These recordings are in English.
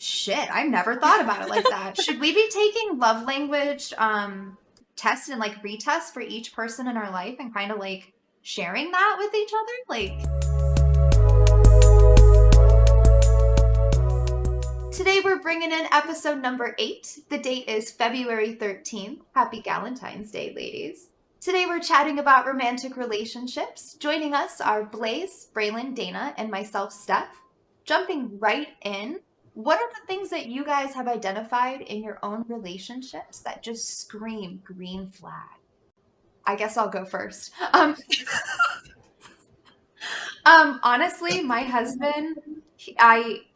Shit, I never thought about it like that. Should we be taking love language tests and like retests for each person in our life and kind of like sharing that with each other? Today we're bringing in episode number 8. The date is February 13th. Happy Valentine's Day, ladies. Today we're chatting about romantic relationships. Joining us are Blaze, Braylon, Dana, and myself, Steph. Jumping right in, what are the things that you guys have identified in your own relationships that just scream green flag? I guess I'll go first. Honestly, my husband, I've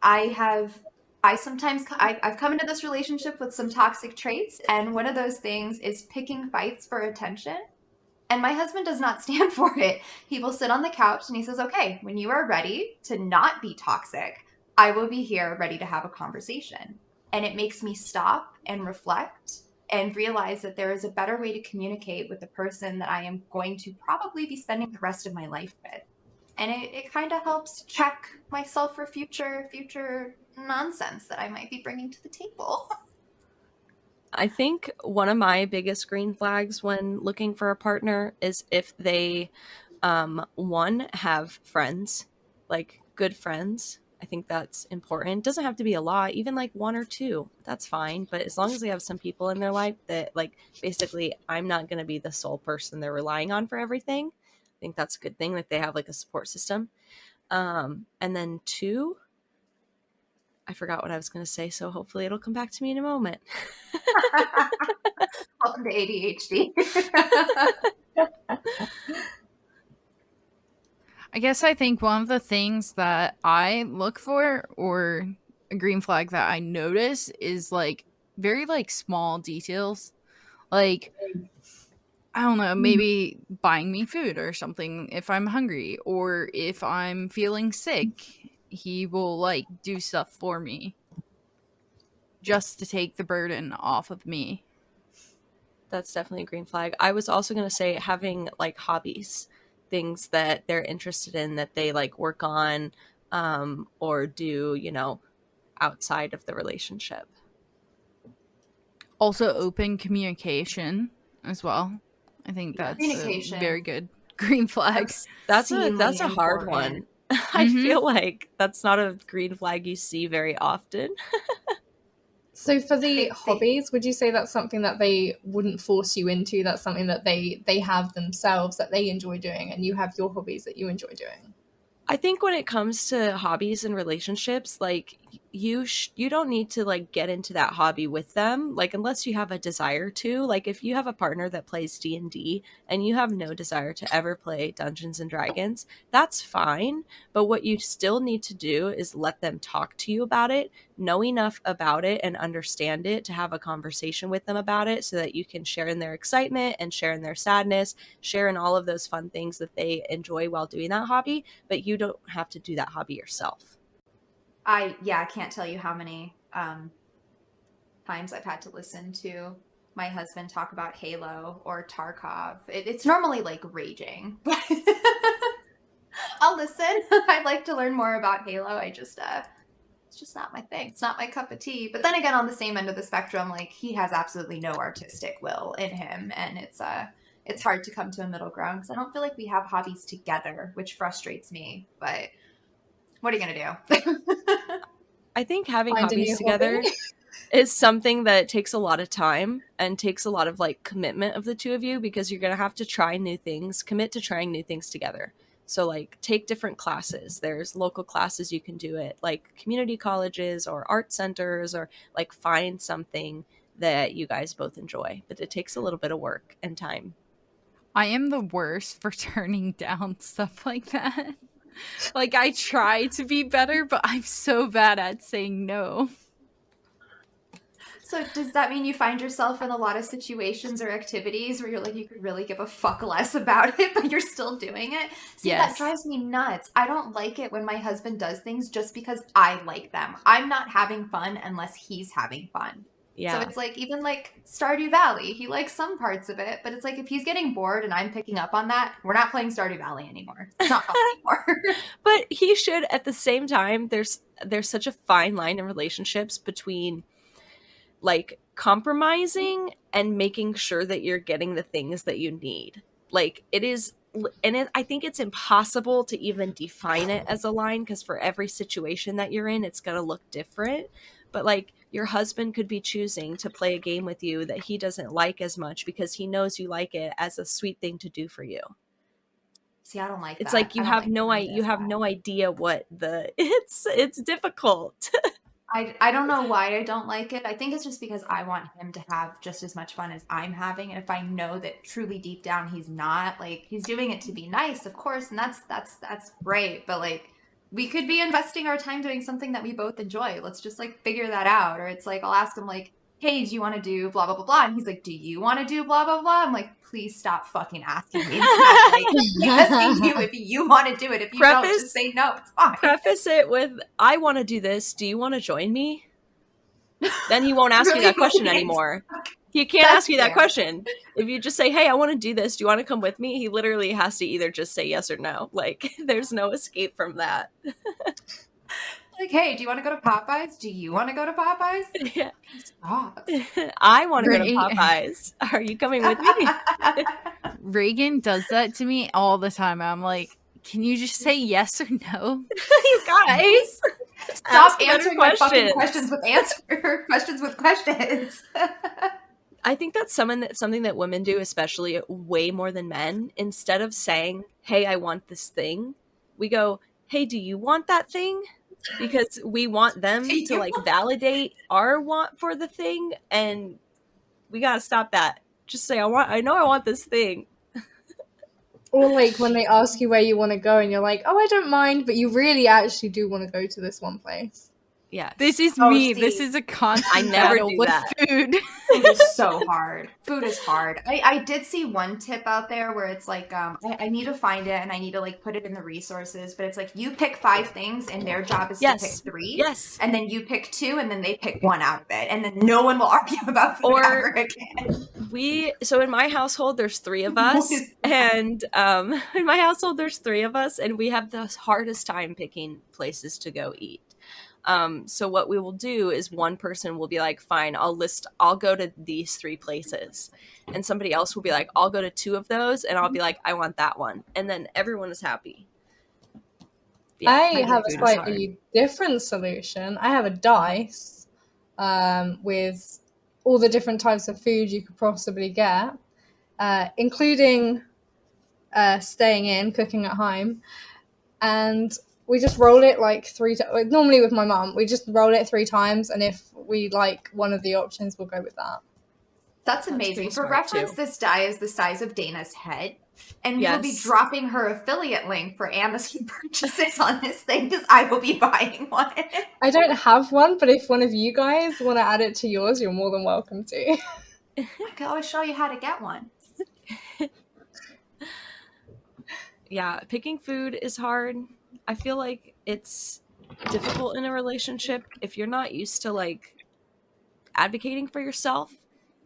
come into this relationship with some toxic traits, and one of those things is picking fights for attention. And my husband does not stand for it. He will sit on the couch and he says, okay, when you are ready to not be toxic, I will be here ready to have a conversation. And it makes me stop and reflect and realize that there is a better way to communicate with the person that I am going to probably be spending the rest of my life with. And it kind of helps check myself for future nonsense that I might be bringing to the table. I think one of my biggest green flags when looking for a partner is if they, one, have friends, like good friends. I think that's important. It doesn't have to be a lot, even like 1 or 2. That's fine. But as long as they have some people in their life that, like, basically, I'm not going to be the sole person they're relying on for everything. I think that's a good thing that they have like a support system. And then 2, I forgot what I was going to say, so hopefully it'll come back to me in a moment. Welcome to ADHD. I guess I think one of the things that I look for, or a green flag that I notice, is like very like small details. Like, I don't know, maybe buying me food or something if I'm hungry, or if I'm feeling sick, he will like do stuff for me just to take the burden off of me. That's definitely a green flag. I was also going to say having like hobbies, things that they're interested in that they like work on or do, outside of the relationship. Also open communication as well. I think that's a very good green flag. That's a hard one. I feel like that's not a green flag you see very often. So for the hobbies, would you say that's something that they wouldn't force you into? That's something that they have themselves that they enjoy doing, and you have your hobbies that you enjoy doing? I think when it comes to hobbies and relationships, like you don't need to like get into that hobby with them, like unless you have a desire to. Like if you have a partner that plays D&D and you have no desire to ever play Dungeons and Dragons, that's fine. But what you still need to do is let them talk to you about it, know enough about it and understand it to have a conversation with them about it so that you can share in their excitement and share in their sadness, share in all of those fun things that they enjoy while doing that hobby, but you don't have to do that hobby yourself. I can't tell you how many times I've had to listen to my husband talk about Halo or Tarkov. It's normally like raging, but I'll listen. I'd like to learn more about Halo. It's just not my thing. It's not my cup of tea. But then again, on the same end of the spectrum, like he has absolutely no artistic will in him, and it's hard to come to a middle ground because I don't feel like we have hobbies together, which frustrates me. But what are you gonna do? I think having hobbies together is something that takes a lot of time and takes a lot of like commitment of the two of you, because you're gonna have to try new things, commit to trying new things together. So like take different classes. There's local classes you can do at like community colleges or art centers, or like find something that you guys both enjoy. But it takes a little bit of work and time. I am the worst for turning down stuff like that. Like I try to be better, but I'm so bad at saying no. So does that mean you find yourself in a lot of situations or activities where you're like, you could really give a fuck less about it, but you're still doing it? See, yes. That drives me nuts. I don't like it when my husband does things just because I like them. I'm not having fun unless he's having fun. So Yeah. it's like, even like Stardew Valley, he likes some parts of it, but it's like if he's getting bored and I'm picking up on that, we're not playing Stardew Valley anymore. It's not fun anymore. But he should, at the same time, there's such a fine line in relationships between like compromising and making sure that you're getting the things that you need. Like it is, and I think it's impossible to even define it as a line because for every situation that you're in, it's going to look different. But like your husband could be choosing to play a game with you that he doesn't like as much because he knows you like it as a sweet thing to do for you. See, I don't like It's that. like I don't like you have no idea what the it's difficult. I don't know why I don't like it. I think it's just because I want him to have just as much fun as I'm having. And if I know that truly deep down he's not, like he's doing it to be nice, of course, and that's great. But like we could be investing our time doing something that we both enjoy. Let's just like figure that out. Or it's like I'll ask him like, hey, do you want to do blah blah blah blah? And he's like, do you want to do blah blah blah? I'm like, please stop fucking asking me that. Like, asking you if you want to do it. If you don't, just say no. It's fine. Preface it with, I want to do this. Do you want to join me? Then he won't ask Really you that question wouldn't. anymore. He can't That's ask you that fair. question. If you just say, hey, I want to do this. Do you want to come with me? He literally has to either just say yes or no. Like, there's no escape from that. Like, hey, do you want to go to Popeyes? Do you want to go to Popeyes? Yeah. Stop. I want to go to Right. Popeyes. Are you coming with me? Reagan does that to me all the time. I'm like, can you just say yes or no? You guys. Stop Ask better answering my fucking questions with questions with questions. I think that's something that women do, especially way more than men. Instead of saying, hey, I want this thing, we go, hey, do you want that thing? Because we want them to like validate our want for the thing, and we gotta stop that. Just say, I know I want this thing. Or like when they ask you where you want to go and you're like, oh, I don't mind, but you really actually do want to go to this one place. Yes. This is Oh, me. see. This is a constant I never battle do with that. food. Food is so hard. Food is hard. I did see one tip out there where it's like I need to find it and I need to like put it in the resources, but it's like you pick 5 things and their job is to pick 3. Yes. And then you pick 2 and then they pick 1 out of it. And then no one will argue about food ever again. So in my household there's 3 of us. And in my household there's 3 of us, and we have the hardest time picking places to go eat. So what we will do is one person will be like, fine, I'll go to these 3 places. And somebody else will be like, I'll go to 2 of those. And I'll be like, I want that one. And then everyone is happy. Yeah, I have a slightly different solution. I have a dice with all the different types of food you could possibly get, including staying in, cooking at home. And we just roll it like 3 times. Normally with my mum, we just roll it 3 times. And if we like one of the options, we'll go with that. That's amazing. For reference, too. this die is the size of Dana's head. And we will be dropping her affiliate link for Amazon purchases on this thing because I will be buying one. I don't have one, but if one of you guys want to add it to yours, you're more than welcome to. I can always show you how to get one. Yeah, picking food is hard. I feel like it's difficult in a relationship if you're not used to like advocating for yourself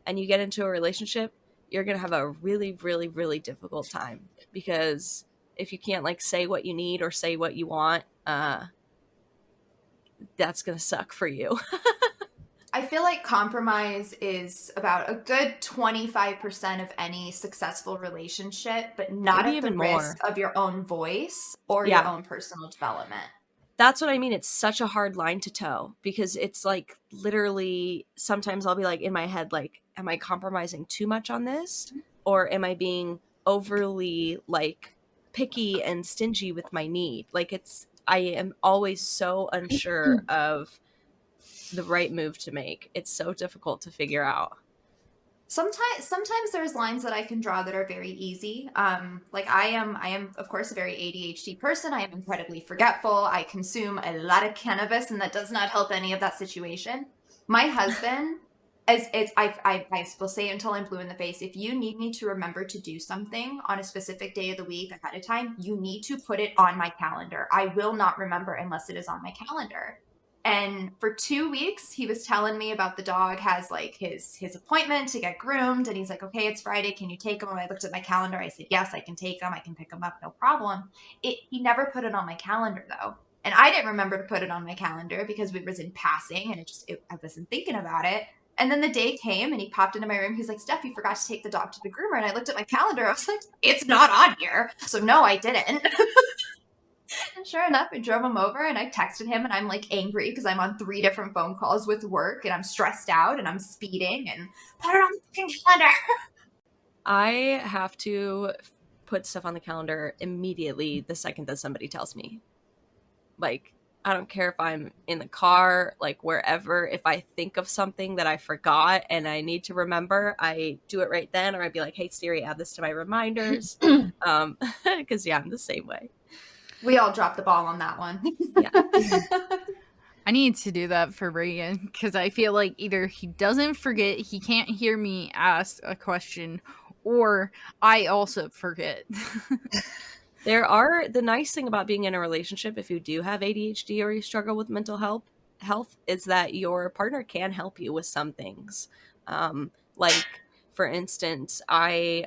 and you get into a relationship, you're going to have a really, really, really difficult time, because if you can't like say what you need or say what you want, that's going to suck for you. I feel like compromise is about a good 25% of any successful relationship, but not Maybe at the even risk more. of your own voice or your own personal development. That's what I mean. It's such a hard line to toe, because it's like literally sometimes I'll be like in my head, like, am I compromising too much on this? Or am I being overly like picky and stingy with my need? Like I am always so unsure of the right move to make. It's so difficult to figure out. Sometimes there's lines that I can draw that are very easy. Like I am of course a very ADHD person. I am incredibly forgetful. I consume a lot of cannabis, and that does not help any of that situation. My husband, I will say until I'm blue in the face, if you need me to remember to do something on a specific day of the week ahead of time, you need to put it on my calendar. I will not remember unless it is on my calendar. And for 2 weeks, he was telling me about the dog has like his appointment to get groomed. And he's like, okay, it's Friday. Can you take him? And I looked at my calendar. I said, yes, I can take him. I can pick him up. No problem. He never put it on my calendar though. And I didn't remember to put it on my calendar because we was in passing and I wasn't thinking about it. And then the day came and he popped into my room. He's like, Steph, you forgot to take the dog to the groomer. And I looked at my calendar. I was like, it's not on here. So no, I didn't. And sure enough, I drove him over and I texted him and I'm like angry because I'm on 3 different phone calls with work and I'm stressed out and I'm speeding and put it on the fucking calendar. I have to put stuff on the calendar immediately the second that somebody tells me. Like, I don't care if I'm in the car, like wherever, if I think of something that I forgot and I need to remember, I do it right then, or I'd be like, hey Siri, add this to my reminders. Because yeah, I'm the same way. We all dropped the ball on that one. Yeah. I need to do that for Reagan because I feel like either he doesn't forget, he can't hear me ask a question, or I also forget. The nice thing about being in a relationship, if you do have ADHD or you struggle with mental health, is that your partner can help you with some things. Like, for instance, I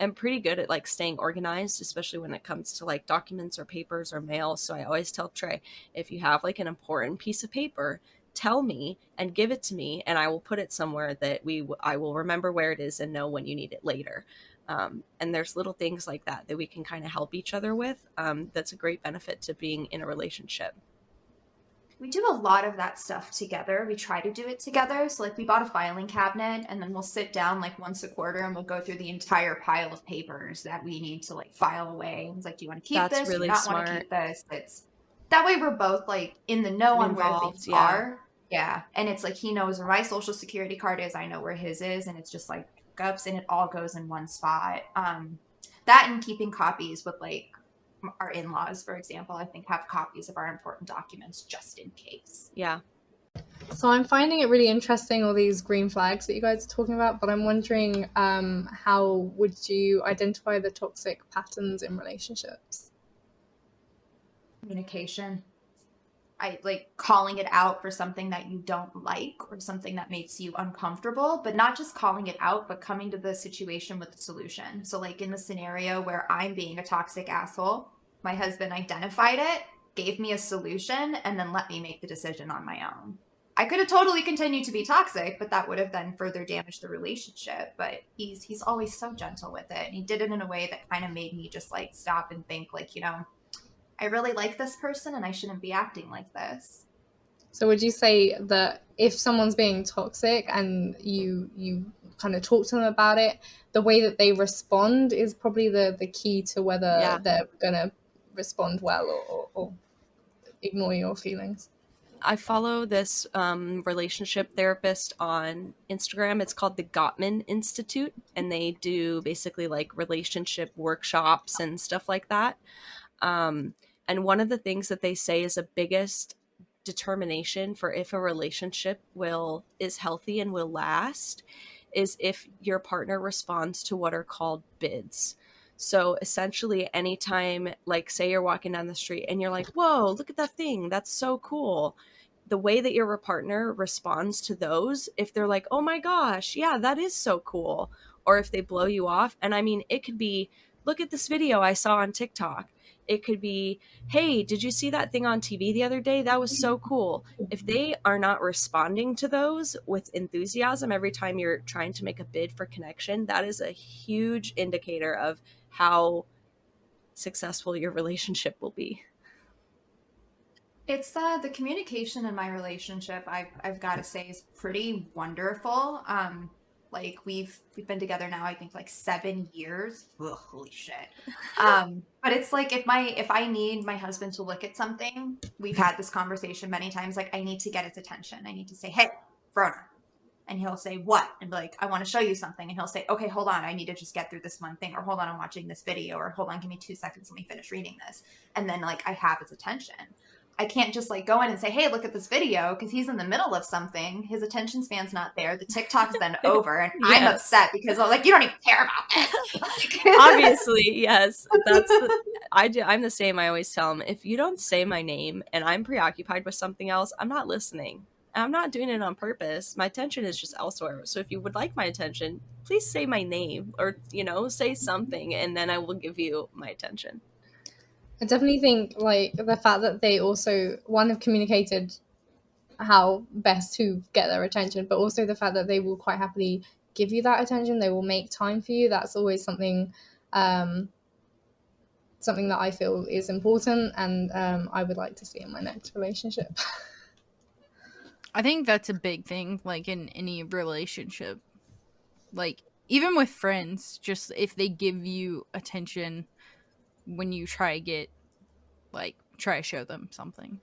am pretty good at like staying organized, especially when it comes to like documents or papers or mail. So I always tell Trey, if you have like an important piece of paper, tell me and give it to me, and I will put it somewhere that I will remember where it is and know when you need it later. And there's little things like that we can kind of help each other with. That's a great benefit to being in a relationship. We do a lot of that stuff together. We try to do it together. So like we bought a filing cabinet and then we'll sit down like once a quarter and we'll go through the entire pile of papers that we need to like file away. It's like, do you want to keep That's this? really Do you not smart. want to keep this? It's that way we're both like in the know on where things are. Yeah. And it's like he knows where my social security card is. I know where his is. And it's just like pickups and it all goes in one spot. That and keeping copies with like our in-laws, for example, I think have copies of our important documents just in case. Yeah. So I'm finding it really interesting, all these green flags that you guys are talking about, but I'm wondering how would you identify the toxic patterns in relationships? Communication. I like calling it out for something that you don't like or something that makes you uncomfortable, but not just calling it out, but coming to the situation with a solution. So like in the scenario where I'm being a toxic asshole, my husband identified it, gave me a solution, and then let me make the decision on my own. I could have totally continued to be toxic, but that would have then further damaged the relationship. But he's always so gentle with it. And he did it in a way that kind of made me just like stop and think like, I really like this person and I shouldn't be acting like this. So would you say that if someone's being toxic and you kind of talk to them about it, the way that they respond is probably the key to whether they're going to respond well or ignore your feelings? I follow this relationship therapist on Instagram. It's called the Gottman Institute, and they do basically like relationship workshops and stuff like that. And one of the things that they say is the biggest determination for if a relationship is healthy and will last is if your partner responds to what are called bids. So essentially, anytime, like, say you're walking down the street and you're like, whoa, look at that thing, that's so cool. The way that your partner responds to those, if they're like, oh my gosh, yeah, that is so cool, or if they blow you off, and I mean, it could be, look at this video I saw on TikTok. It could be, hey, did you see that thing on TV the other day? That was so cool. If they are not responding to those with enthusiasm every time you're trying to make a bid for connection, that is a huge indicator of how successful your relationship will be. It's the communication in my relationship, I've got to say, is pretty wonderful. Like we've been together now, I think like 7 years. Ugh, holy shit. But it's like if I need my husband to look at something, we've had this conversation many times. Like I need to get his attention. I need to say, "Hey, Verona," and he'll say, "What?" And be like, "I want to show you something." And he'll say, "Okay, hold on. I need to just get through this one thing," or "Hold on, I'm watching this video," or "Hold on, give me 2 seconds. Let me finish reading this." And then like I have his attention. I can't just like go in and say, hey, look at this video, because he's in the middle of something. His attention span's not there. The TikTok's then over, and I'm upset because I'm like, you don't even care about this. Obviously, yes. I'm the same. I always tell him, if you don't say my name and I'm preoccupied with something else, I'm not listening. I'm not doing it on purpose. My attention is just elsewhere. So if you would like my attention, please say my name, or, say something, and then I will give you my attention. I definitely think like the fact that they also have communicated how best to get their attention, but also the fact that they will quite happily give you that attention. They will make time for you. That's always something that I feel is important, and I would like to see in my next relationship. I think that's a big thing, like in any relationship. Like even with friends, just if they give you attention when you try to show them something.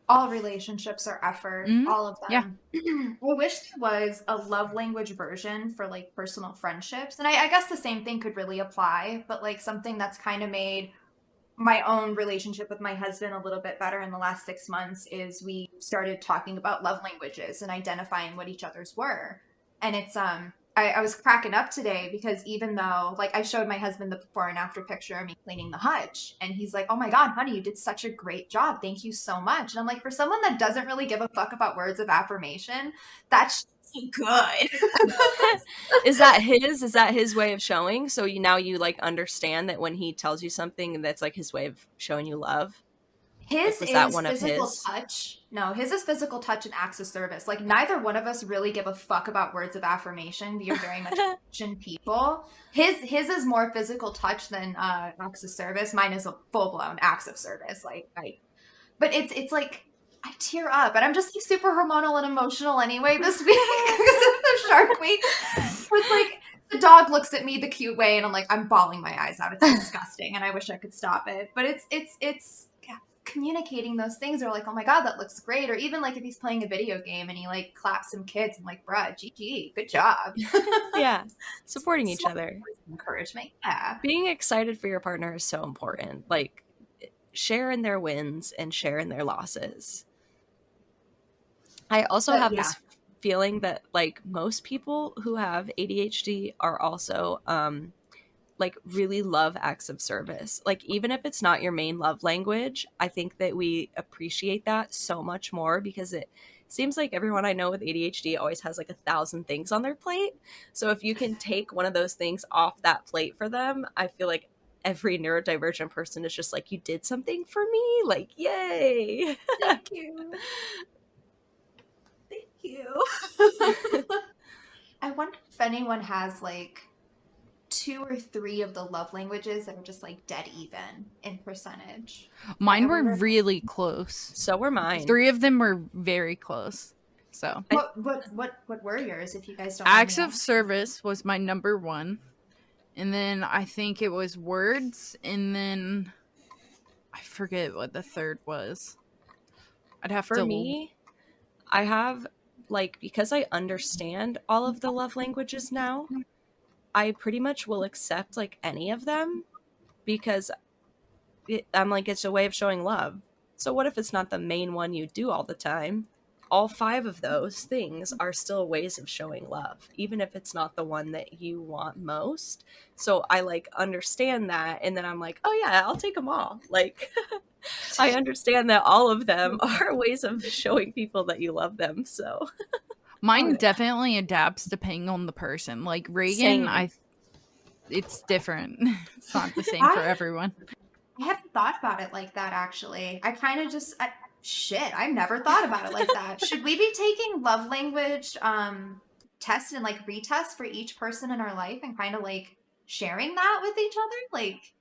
All relationships are effort, all of them. Yeah. I wish there was a love language version for like personal friendships. And I guess the same thing could really apply, but like something that's kind of made my own relationship with my husband a little bit better in the last 6 months is we started talking about love languages and identifying what each other's were. And it's I was cracking up today because even though like I showed my husband the before and after picture of me cleaning the hutch, and he's like, oh my God, honey, you did such a great job. Thank you so much. And I'm like, for someone that doesn't really give a fuck about words of affirmation, that's good. Is that his way of showing? So you like understand that when he tells you something, that's like his way of showing you love? His is physical touch. No, his is physical touch and acts of service. Like neither one of us really give a fuck about words of affirmation. We are very much action people. His is more physical touch than acts of service. Mine is a full blown acts of service. But it's like I tear up, and I'm just like super hormonal and emotional anyway this week because of the Shark Week. With like the dog looks at me the cute way, and I'm like I'm bawling my eyes out. It's disgusting, and I wish I could stop it. But it's communicating those things are like, oh my God, that looks great. Or even like if he's playing a video game and he like claps some kids and like, bruh, GG, good job. Yeah. Supporting each other. Encouragement. Yeah. Being excited for your partner is so important. Like sharing their wins and sharing their losses. I also have this feeling that like most people who have ADHD are also like really love acts of service. Like even if it's not your main love language, I think that we appreciate that so much more because it seems like everyone I know with ADHD always has like 1,000 things on their plate. So if you can take one of those things off that plate for them, I feel like every neurodivergent person is just like, you did something for me, like yay. Thank you. Thank you. I wonder if anyone has like 2 or 3 of the love languages that are just like dead even in percentage. Mine were really close. So were mine. 3 of them were very close. So what were yours, if you guys don't? Acts of service was my number 1, and then I think it was words, and then I forget what the third was. I'd have to. For me, I have like, because I understand all of the love languages now, I pretty much will accept like any of them because I'm like, it's a way of showing love. So what if it's not the main one you do all the time? All 5 of those things are still ways of showing love, even if it's not the one that you want most. So I like understand that, and then I'm like, oh yeah, I'll take them all. Like I understand that all of them are ways of showing people that you love them. So mine definitely adapts depending on the person. Like Reagan, it's different. It's not the same for everyone. I haven't thought about it like that, actually. I kind of just I never thought about it like that. Should we be taking love language tests and like retests for each person in our life and kind of like sharing that with each other? Like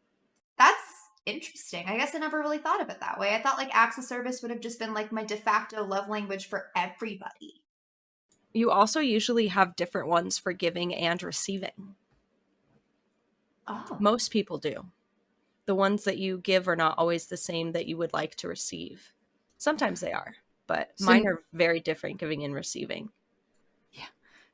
that's interesting. I guess I never really thought of it that way. I thought like acts of service would have just been like my de facto love language for everybody. You also usually have different ones for giving and receiving. Oh. Most people do. The ones that you give are not always the same that you would like to receive. Sometimes they are, but mine are very different, giving and receiving. Yeah.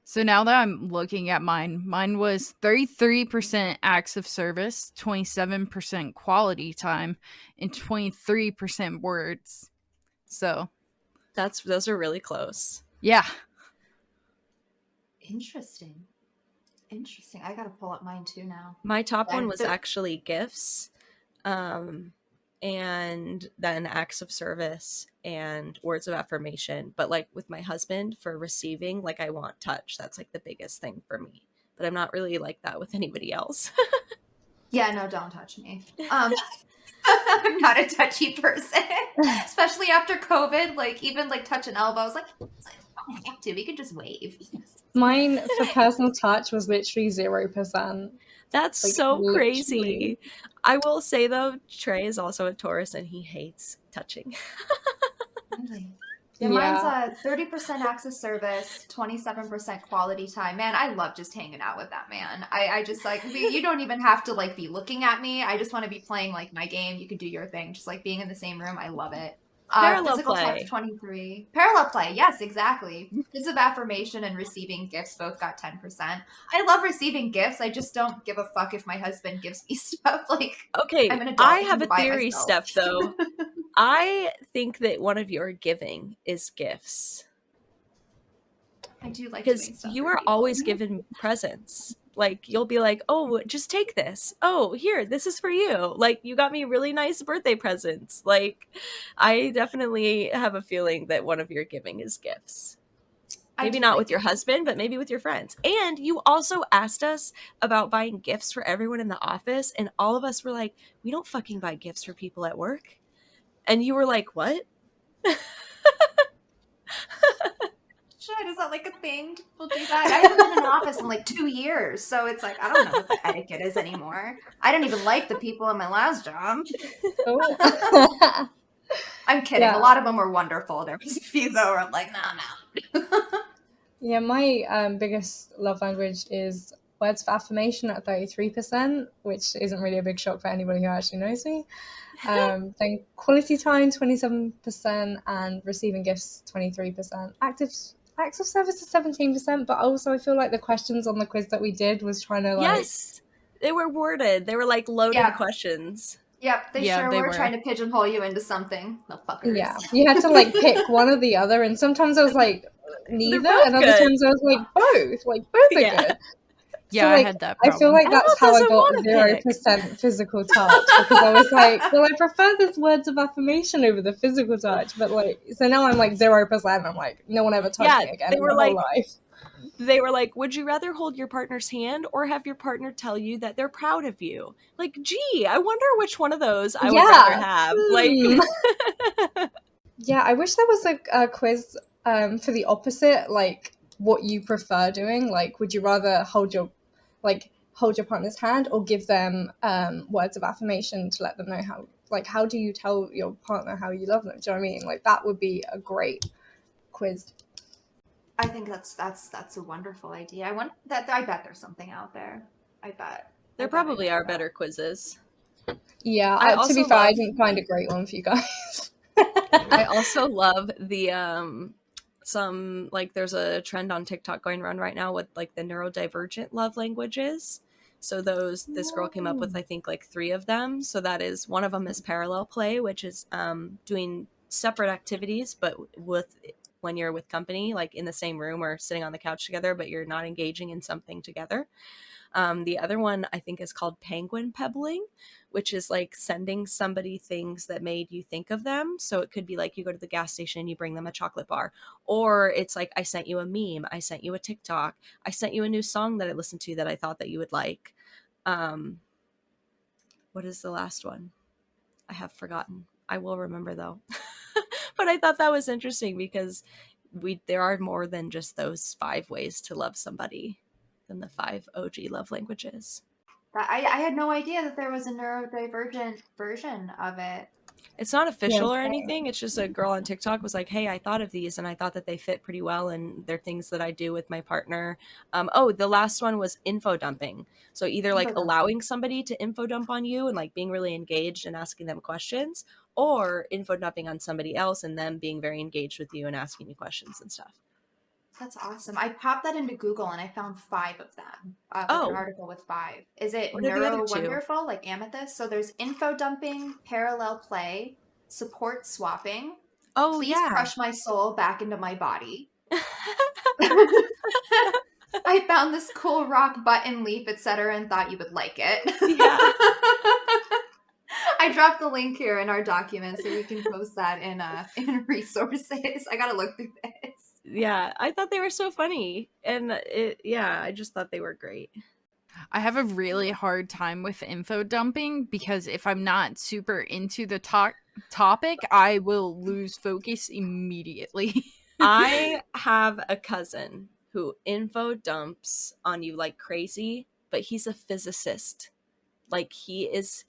So now that I'm looking at mine was 33% acts of service, 27% quality time, and 23% words. So those are really close. yeah. Interesting. I gotta pull up mine too now. My top one was actually gifts, and then acts of service and words of affirmation. But like with my husband, for receiving, like I want touch. That's like the biggest thing for me. But I'm not really like that with anybody else. Yeah, no, don't touch me. I'm not a touchy person, especially after COVID. Like even like touch an elbow, I was like, I don't have to. We could just wave. Mine for personal touch was literally 0%. That's Like, so literally. crazy. I will say though, Trey is also a Taurus and he hates touching. Really? Yeah, mine's 30% acts of service, 27% quality time. Man, I love just hanging out with that man. I just like you don't even have to like be looking at me. I just want to be playing like my game. You can do your thing. Just like being in the same room. I love it. Parallel Physical play. touch 23. Parallel play. Yes, exactly. Words of affirmation and receiving gifts both got 10%. I love receiving gifts. I just don't give a fuck if my husband gives me stuff. Like, okay, I'm an adult. I I have can a buy it theory, myself. Steph, though. I think that one of your giving is gifts. I do like doing because stuff you for are people. always given presents. Like you'll be like, oh, just take this. Oh, here, this is for you. Like you got me really nice birthday presents. Like I definitely have a feeling that one of your giving is gifts. Maybe not with your husband, but maybe with your friends. And you also asked us about buying gifts for everyone in the office, and all of us were like, we don't fucking buy gifts for people at work. And you were like, what? Shit, is that like a thing? People do that? I haven't been in an office in like 2 years, so it's like I don't know what the etiquette is anymore. I didn't even like the people in my last job. Oh. I'm kidding. Yeah. A lot of them were wonderful. There was a few though where I'm like, nah, I'm out. Yeah, my biggest love language is words of affirmation at 33%, which isn't really a big shock for anybody who actually knows me. Then quality time 27% and receiving gifts 23%. Acts of service is 17%, but also I feel like the questions on the quiz that we did was trying to like Yes, they were worded. They were like loaded questions. Yep, they Yeah, sure they were were. trying to pigeonhole you into something. The fuckers. Yeah, you had to like pick one or the other, and sometimes I was like neither, and other good. times I was like both. Like both are good. Yeah, so, like, I had that problem. I feel like Emma that's how I doesn't got wanna 0% physical touch, because I was like, well, I prefer this words of affirmation over the physical touch, but like, so now I'm like 0%. I'm like, no one ever touched me again in my whole life. They were like, would you rather hold your partner's hand or have your partner tell you that they're proud of you? Like, gee, I wonder which one of those I would rather have. Like, yeah, I wish there was a quiz for the opposite, like what you prefer doing. Like, would you rather hold your partner's hand or give them words of affirmation to let them know how do you tell your partner how you love them? Do you know what I mean? Like, that would be a great quiz. I think that's a wonderful idea. I bet there's something out there. I bet. There probably are better quizzes. Yeah, to be fair, I didn't find a great one for you guys. I also love the there's a trend on TikTok going around right now with like the neurodivergent love languages. So this girl came up with I think like 3 of them. So that is, one of them is parallel play, which is doing separate activities but when you're with company, like in the same room or sitting on the couch together, but you're not engaging in something together. The other one I think is called penguin pebbling, which is like sending somebody things that made you think of them. So it could be like you go to the gas station and you bring them a chocolate bar, or it's like I sent you a meme, I sent you a TikTok, I sent you a new song that I listened to that I thought that you would like. What is the last one? I have forgotten. I will remember though. But I thought that was interesting because there are more than just those 5 ways to love somebody than the 5 OG love languages. I had no idea that there was a neurodivergent version of it. It's not official or anything. It's just a girl on TikTok was like, hey, I thought of these and I thought that they fit pretty well and they're things that I do with my partner. The last one was info dumping. So either like allowing somebody to info dump on you and like being really engaged and asking them questions, or info dumping on somebody else and them being very engaged with you and asking you questions and stuff. That's awesome. I popped that into Google and I found 5 of them. Like an article with 5. Is it Neuro Wonderful, like Amethyst? So there's info dumping, parallel play, support swapping, Oh, Please yeah. crush my soul back into my body. I found this cool rock button, leaf, etc., and thought you would like it. Yeah. I dropped the link here in our document so we can post that in resources. I gotta look through this. Yeah, I thought they were so funny. And I just thought they were great. I have a really hard time with info dumping because if I'm not super into the topic, I will lose focus immediately. I have a cousin who info dumps on you like crazy, but he's a physicist. Like he is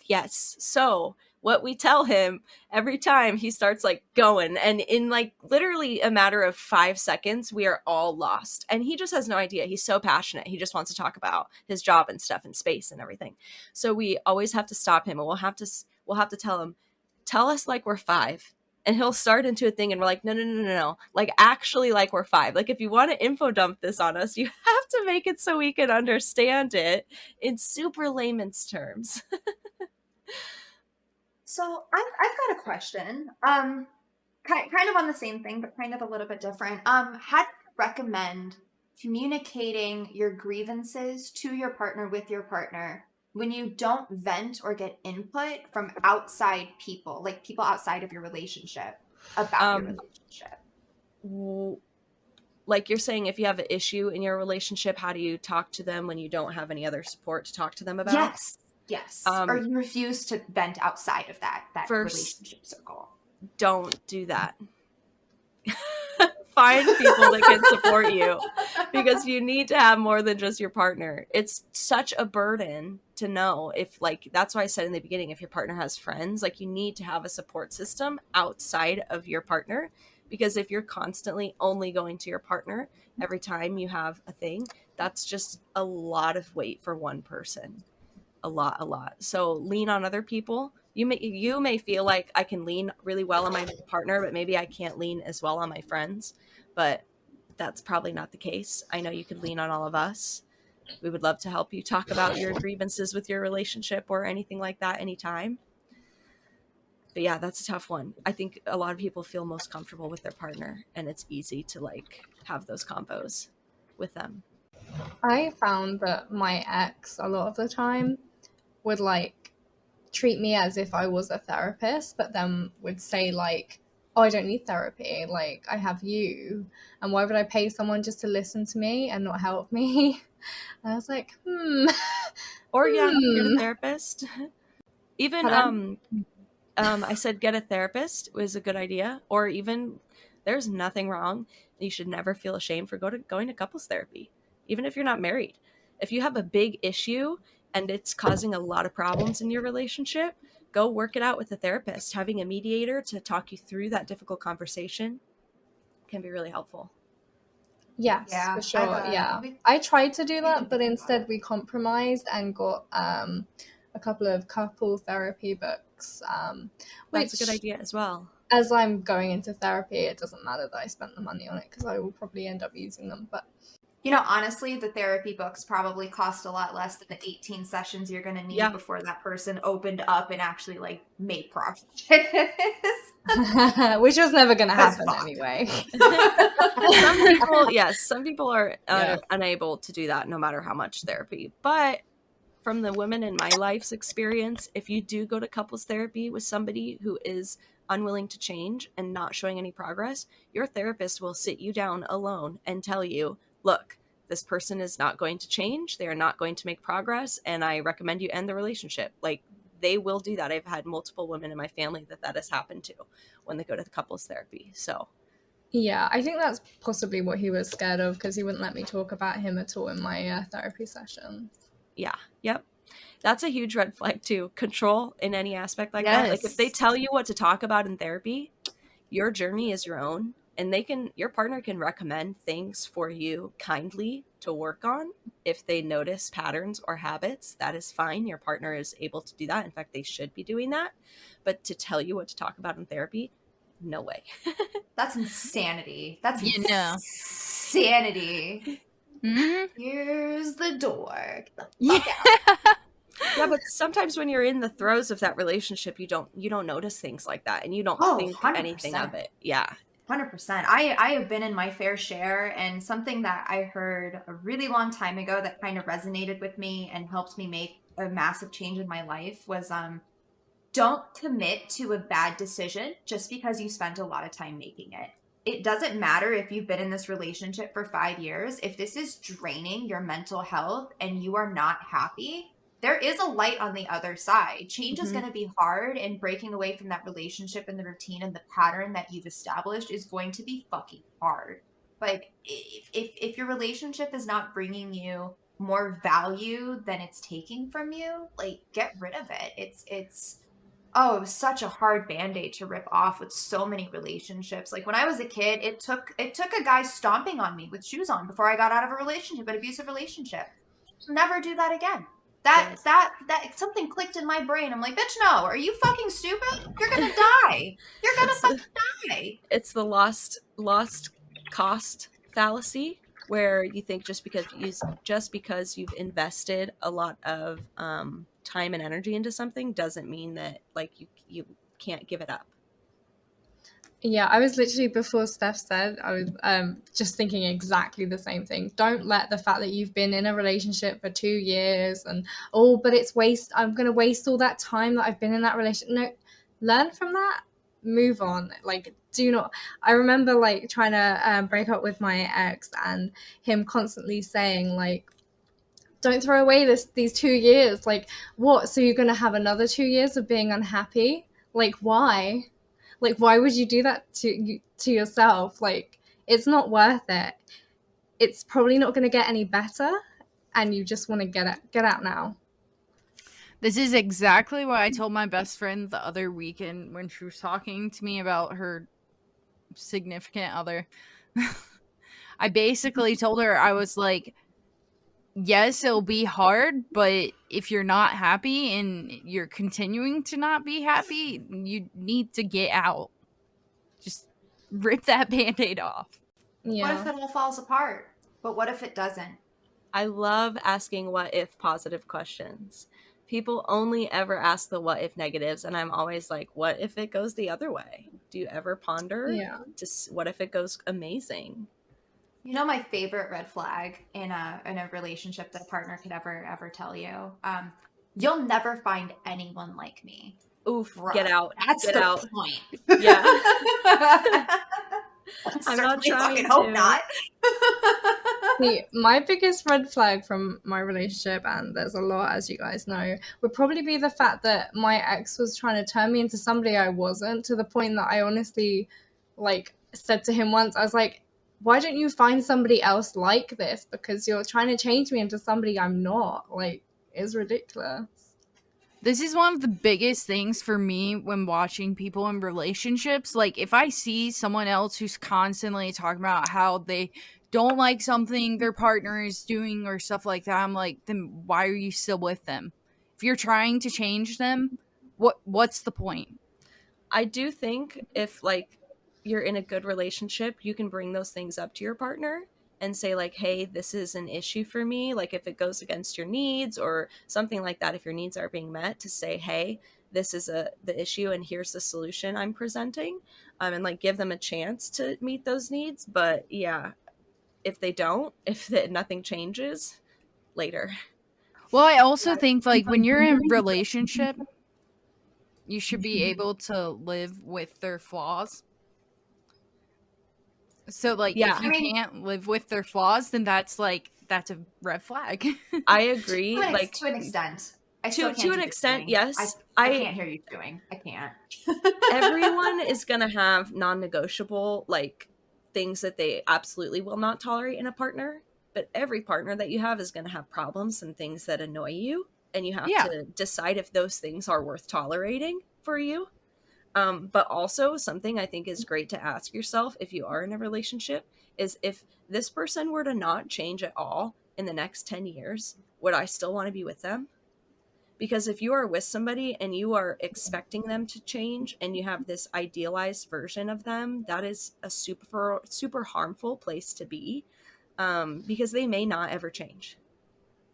yes. So what we tell him every time he starts like going, and in like literally a matter of 5 seconds, we are all lost. And he just has no idea. He's so passionate. He just wants to talk about his job and stuff and space and everything. So we always have to stop him, and we'll have to tell him, tell us like we're 5. And he'll start into a thing and we're like, no. Like actually like we're 5. Like if you want to info dump this on us, you have to make it so we can understand it in super layman's terms. So I've got a question. Kind of on the same thing, but kind of a little bit different. How do you recommend communicating your grievances to your partner with your partner when you don't vent or get input from outside people, like people outside of your relationship about your relationship? Like you're saying, if you have an issue in your relationship, how do you talk to them when you don't have any other support to talk to them about? Yes. Or you refuse to vent outside of that relationship circle. Don't do that. Find people that can support you, because you need to have more than just your partner. It's such a burden to know if, like, that's why I said in the beginning, if your partner has friends, like you need to have a support system outside of your partner, because if you're constantly only going to your partner every time you have a thing, that's just a lot of weight for one person. A lot. So lean on other people. You may feel like I can lean really well on my partner, but maybe I can't lean as well on my friends. But that's probably not the case. I know you could lean on all of us. We would love to help you talk about your grievances with your relationship or anything like that anytime. But yeah, that's a tough one. I think a lot of people feel most comfortable with their partner, and it's easy to like have those combos with them. I found that my ex a lot of the time would like treat me as if I was a therapist, but then would say like, oh, I don't need therapy, like I have you, and why would I pay someone just to listen to me and not help me? And I was like, Or get a therapist. Even I said get a therapist was a good idea. Or even there's nothing wrong. You should never feel ashamed for going to couples therapy, even if you're not married. If you have a big issue and it's causing a lot of problems in your relationship, go work it out with a therapist. Having a mediator to talk you through that difficult conversation can be really helpful. Yes, for sure. I tried to do that, but instead we compromised and got a couple of couple therapy books. That's a good idea as well. As I'm going into therapy, it doesn't matter that I spent the money on it because I will probably end up using them. But honestly, the therapy books probably cost a lot less than the 18 sessions you're going to need before that person opened up and actually like made progress. Which was never going to happen anyway. Some people are unable to do that no matter how much therapy. But from the women in my life's experience, if you do go to couples therapy with somebody who is unwilling to change and not showing any progress, your therapist will sit you down alone and tell you, look, this person is not going to change. They are not going to make progress. And I recommend you end the relationship. Like, they will do that. I've had multiple women in my family that has happened to when they go to the couples therapy. So yeah, I think that's possibly what he was scared of, because he wouldn't let me talk about him at all in my therapy sessions. Yeah. Yep. That's a huge red flag too. Control in any aspect like that. Like if they tell you what to talk about in therapy, your journey is your own, and your partner can recommend things for you kindly to work on. If they notice patterns or habits, that is fine. Your partner is able to do that. In fact, they should be doing that. But to tell you what to talk about in therapy, no way. That's insanity. That's insanity. Mm-hmm. Here's the door. Get the fuck out. Yeah, but sometimes when you're in the throes of that relationship, you don't notice things like that, and you don't Oh, think anything of 100%. it. Yeah. 100%. I have been in my fair share, and something that I heard a really long time ago that kind of resonated with me and helped me make a massive change in my life was don't commit to a bad decision just because you spent a lot of time making it. It doesn't matter if you've been in this relationship for 5 years. If this is draining your mental health and you are not happy, there is a light on the other side. Change is Mm-hmm. going to be hard, and breaking away from that relationship and the routine and the pattern that you've established is going to be fucking hard. Like, if your relationship is not bringing you more value than it's taking from you, like, get rid of it. It's Oh, it was such a hard band-aid to rip off with so many relationships. Like when I was a kid, it took a guy stomping on me with shoes on before I got out of a relationship, an abusive relationship. Never do that again. That Good. that something clicked in my brain. I'm like, bitch, no, are you fucking stupid? You're gonna die. You're gonna It's fucking die. it's the lost cost fallacy, where you think just because you've invested a lot of time and energy into something doesn't mean that like you can't give it up. Yeah, I was literally, before Steph said, I was just thinking exactly the same thing. Don't let the fact that you've been in a relationship for 2 years and, oh, but I'm going to waste all that time that I've been in that relationship. No, learn from that, move on. Like, do not. I remember like trying to break up with my ex and him constantly saying like, don't throw away these 2 years. Like, what? So you're going to have another 2 years of being unhappy? Like, why? Like, why would you do that to yourself? Like, it's not worth it. It's probably not going to get any better, and you just want to get out now. This is exactly what I told my best friend the other weekend when she was talking to me about her significant other. I basically told her, I was like, yes, it'll be hard, but if you're not happy and you're continuing to not be happy, you need to get out. Just rip that band-aid off. What if Yeah. it all falls apart? But what if it doesn't? I love asking what if positive questions. People only ever ask the what if negatives, and I'm always like, what if it goes the other way? Do you ever ponder Yeah. what if it goes amazing? You know, my favorite red flag in a relationship that a partner could ever tell you, you'll never find anyone like me. Oof, Bruh, get out. that's Get the out. point. Yeah. I I'm not certainly fucking trying hope to. not. See, my biggest red flag from my relationship, and there's a lot, as you guys know, would probably be the fact that my ex was trying to turn me into somebody I wasn't, to the point that I honestly, like, said to him once, I was like, why don't you find somebody else like this? Because you're trying to change me into somebody I'm not. Like, it's ridiculous. This is one of the biggest things for me when watching people in relationships. Like, if I see someone else who's constantly talking about how they don't like something their partner is doing or stuff like that, I'm like, then why are you still with them? If you're trying to change them, what's the point? I do think if like you're in a good relationship, you can bring those things up to your partner and say like, hey, this is an issue for me. Like if it goes against your needs or something like that, if your needs are being met, to say, hey, this is the issue and here's the solution I'm presenting, and like give them a chance to meet those needs. But yeah, if they don't, if nothing changes later. Well, I also think like when you're in a relationship, you should be able to live with their flaws. So like Yeah, if I you mean, can't live with their flaws, then that's a red flag. I agree. Like to an extent, I still to can't an do the extent, chewing. yes. I can't hear you chewing. I can't. Everyone is going to have non-negotiable like things that they absolutely will not tolerate in a partner, but every partner that you have is going to have problems and things that annoy you, and you have Yeah. to decide if those things are worth tolerating for you. But also something I think is great to ask yourself if you are in a relationship is, if this person were to not change at all in the next 10 years, would I still want to be with them? Because if you are with somebody and you are expecting them to change and you have this idealized version of them, that is a super harmful place to be, because they may not ever change.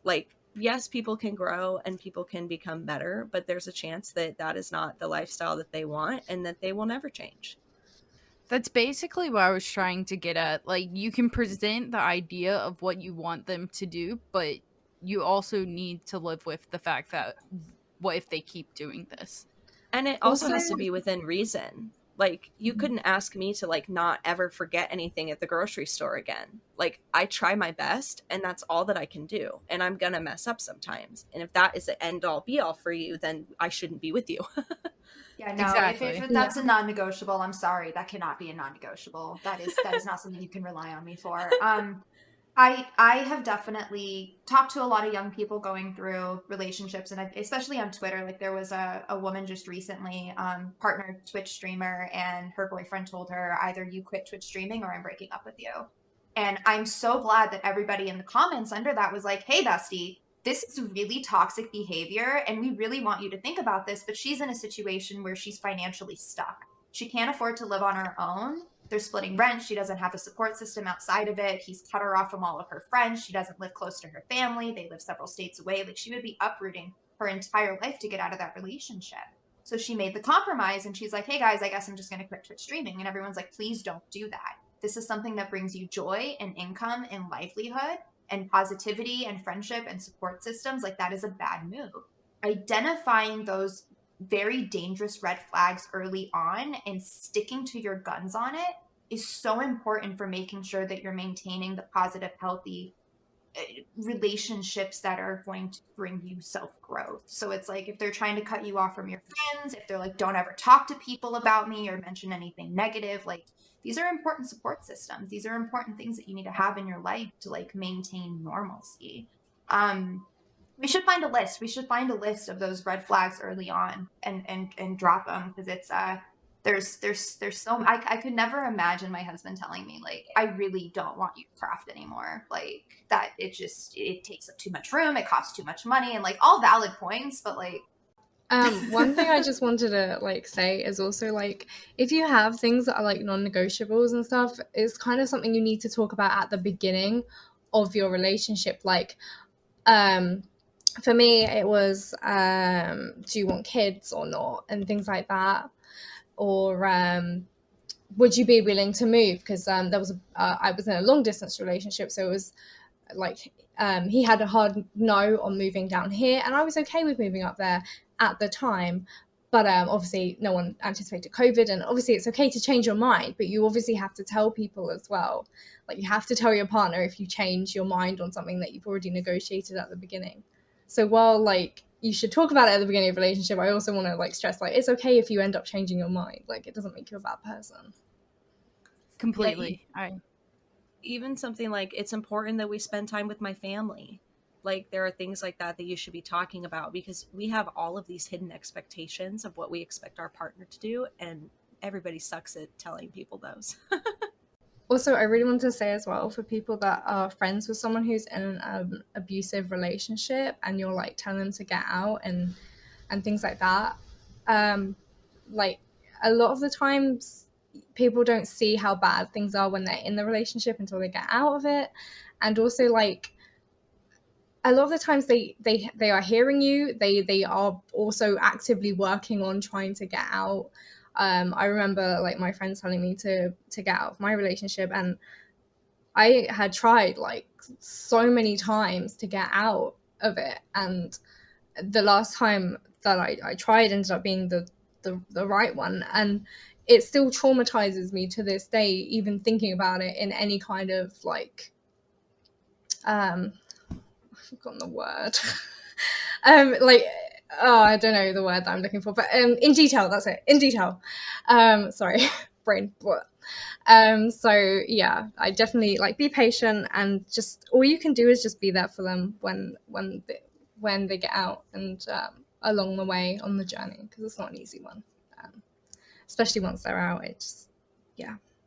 Like yes, people can grow and people can become better, but there's a chance that that is not the lifestyle that they want and that they will never change. That's basically what I was trying to get at. Like, you can present the idea of what you want them to do, but you also need to live with the fact that what if they keep doing this? And it also Also, has to be within reason. Like, you couldn't ask me to like not ever forget anything at the grocery store again. Like, I try my best and that's all that I can do. And I'm gonna mess up sometimes. And if that is the end all be all for you, then I shouldn't be with you. Yeah, no, if Exactly. that's a non-negotiable, I'm sorry, that cannot be a non-negotiable. That is not something you can rely on me for. I have definitely talked to a lot of young people going through relationships, and especially on Twitter. Like there was a woman just recently, partnered Twitch streamer, and her boyfriend told her either you quit Twitch streaming or I'm breaking up with you. And I'm so glad that everybody in the comments under that was like, "Hey, bestie, this is really toxic behavior, and we really want you to think about this." But she's in a situation where she's financially stuck. She can't afford to live on her own. They're splitting rent. She doesn't have a support system outside of it. He's cut her off from all of her friends. She doesn't live close to her family. They live several states away. Like she would be uprooting her entire life to get out of that relationship. So she made the compromise and she's like, "Hey guys, I guess I'm just going to quit Twitch streaming." And everyone's like, "Please don't do that. This is something that brings you joy and income and livelihood and positivity and friendship and support systems. Like that is a bad move." Identifying those very dangerous red flags early on and sticking to your guns on it is so important for making sure that you're maintaining the positive, healthy relationships that are going to bring you self growth. So it's like if they're trying to cut you off from your friends, if they're like, "Don't ever talk to people about me or mention anything negative," like these are important support systems. These are important things that you need to have in your life to like maintain normalcy. Um, we should find a list. We should find a list of those red flags early on and drop them because it's there's so I could never imagine my husband telling me like I really don't want you to craft anymore, like that it takes up too much room, it costs too much money, and like all valid points, but like one thing I just wanted to like say is also like if you have things that are like non-negotiables and stuff, it's kind of something you need to talk about at the beginning of your relationship. Like for me it was do you want kids or not and things like that, or would you be willing to move, because there was I was in a long distance relationship, so it was like he had a hard no on moving down here and I was okay with moving up there at the time, but obviously no one anticipated COVID, and obviously it's okay to change your mind, but you obviously have to tell people as well. Like you have to tell your partner if you change your mind on something that you've already negotiated at the beginning. So while like you should talk about it at the beginning of a relationship, I also want to like stress like it's okay if you end up changing your mind. Like it doesn't make you a bad person. Completely. Even something like it's important that we spend time with my family. Like there are things like that that you should be talking about because we have all of these hidden expectations of what we expect our partner to do, and everybody sucks at telling people those. Also, I really want to say as well, for people that are friends with someone who's in an abusive relationship and you're like telling them to get out and things like that, like a lot of the times people don't see how bad things are when they're in the relationship until they get out of it. And also like a lot of the times they are hearing you, they are also actively working on trying to get out. I remember like my friends telling me to get out of my relationship, and I had tried like so many times to get out of it, and the last time that I tried ended up being the right one, and it still traumatizes me to this day even thinking about it in any kind of like I've forgotten the word. Like oh, I don't know the word that I'm looking for, but in detail, that's it. In detail. Sorry, brain. So yeah, I definitely like be patient, and just all you can do is just be there for them when they get out, and along the way on the journey, because it's not an easy one, especially once they're out. It's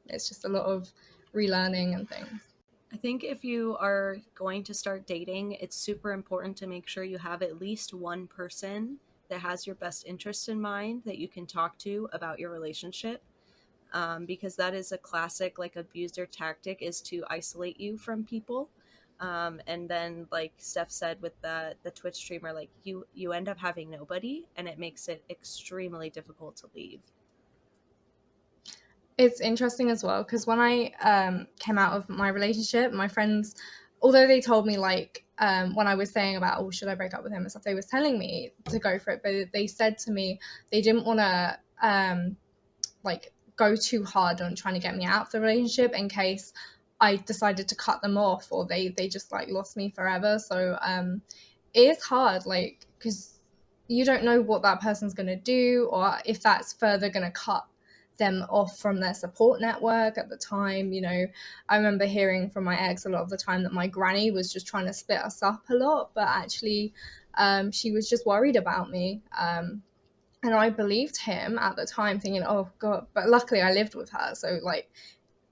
just a lot of relearning and things. I think if you are going to start dating, it's super important to make sure you have at least one person that has your best interest in mind that you can talk to about your relationship. Because that is a classic like abuser tactic, is to isolate you from people. And then, like Steph said with the Twitch streamer, like you end up having nobody, and it makes it extremely difficult to leave. It's interesting as well, because when I came out of my relationship, my friends, although they told me like when I was saying about, oh, should I break up with him and stuff, they was telling me to go for it, but they said to me they didn't want to like go too hard on trying to get me out of the relationship in case I decided to cut them off, or they just like lost me forever. So it is hard, like, because you don't know what that person's going to do, or if that's further going to cut them off from their support network at the time. You know, I remember hearing from my ex a lot of the time that my granny was just trying to split us up a lot, but actually she was just worried about me. And I believed him at the time, thinking, oh God, but luckily I lived with her. So like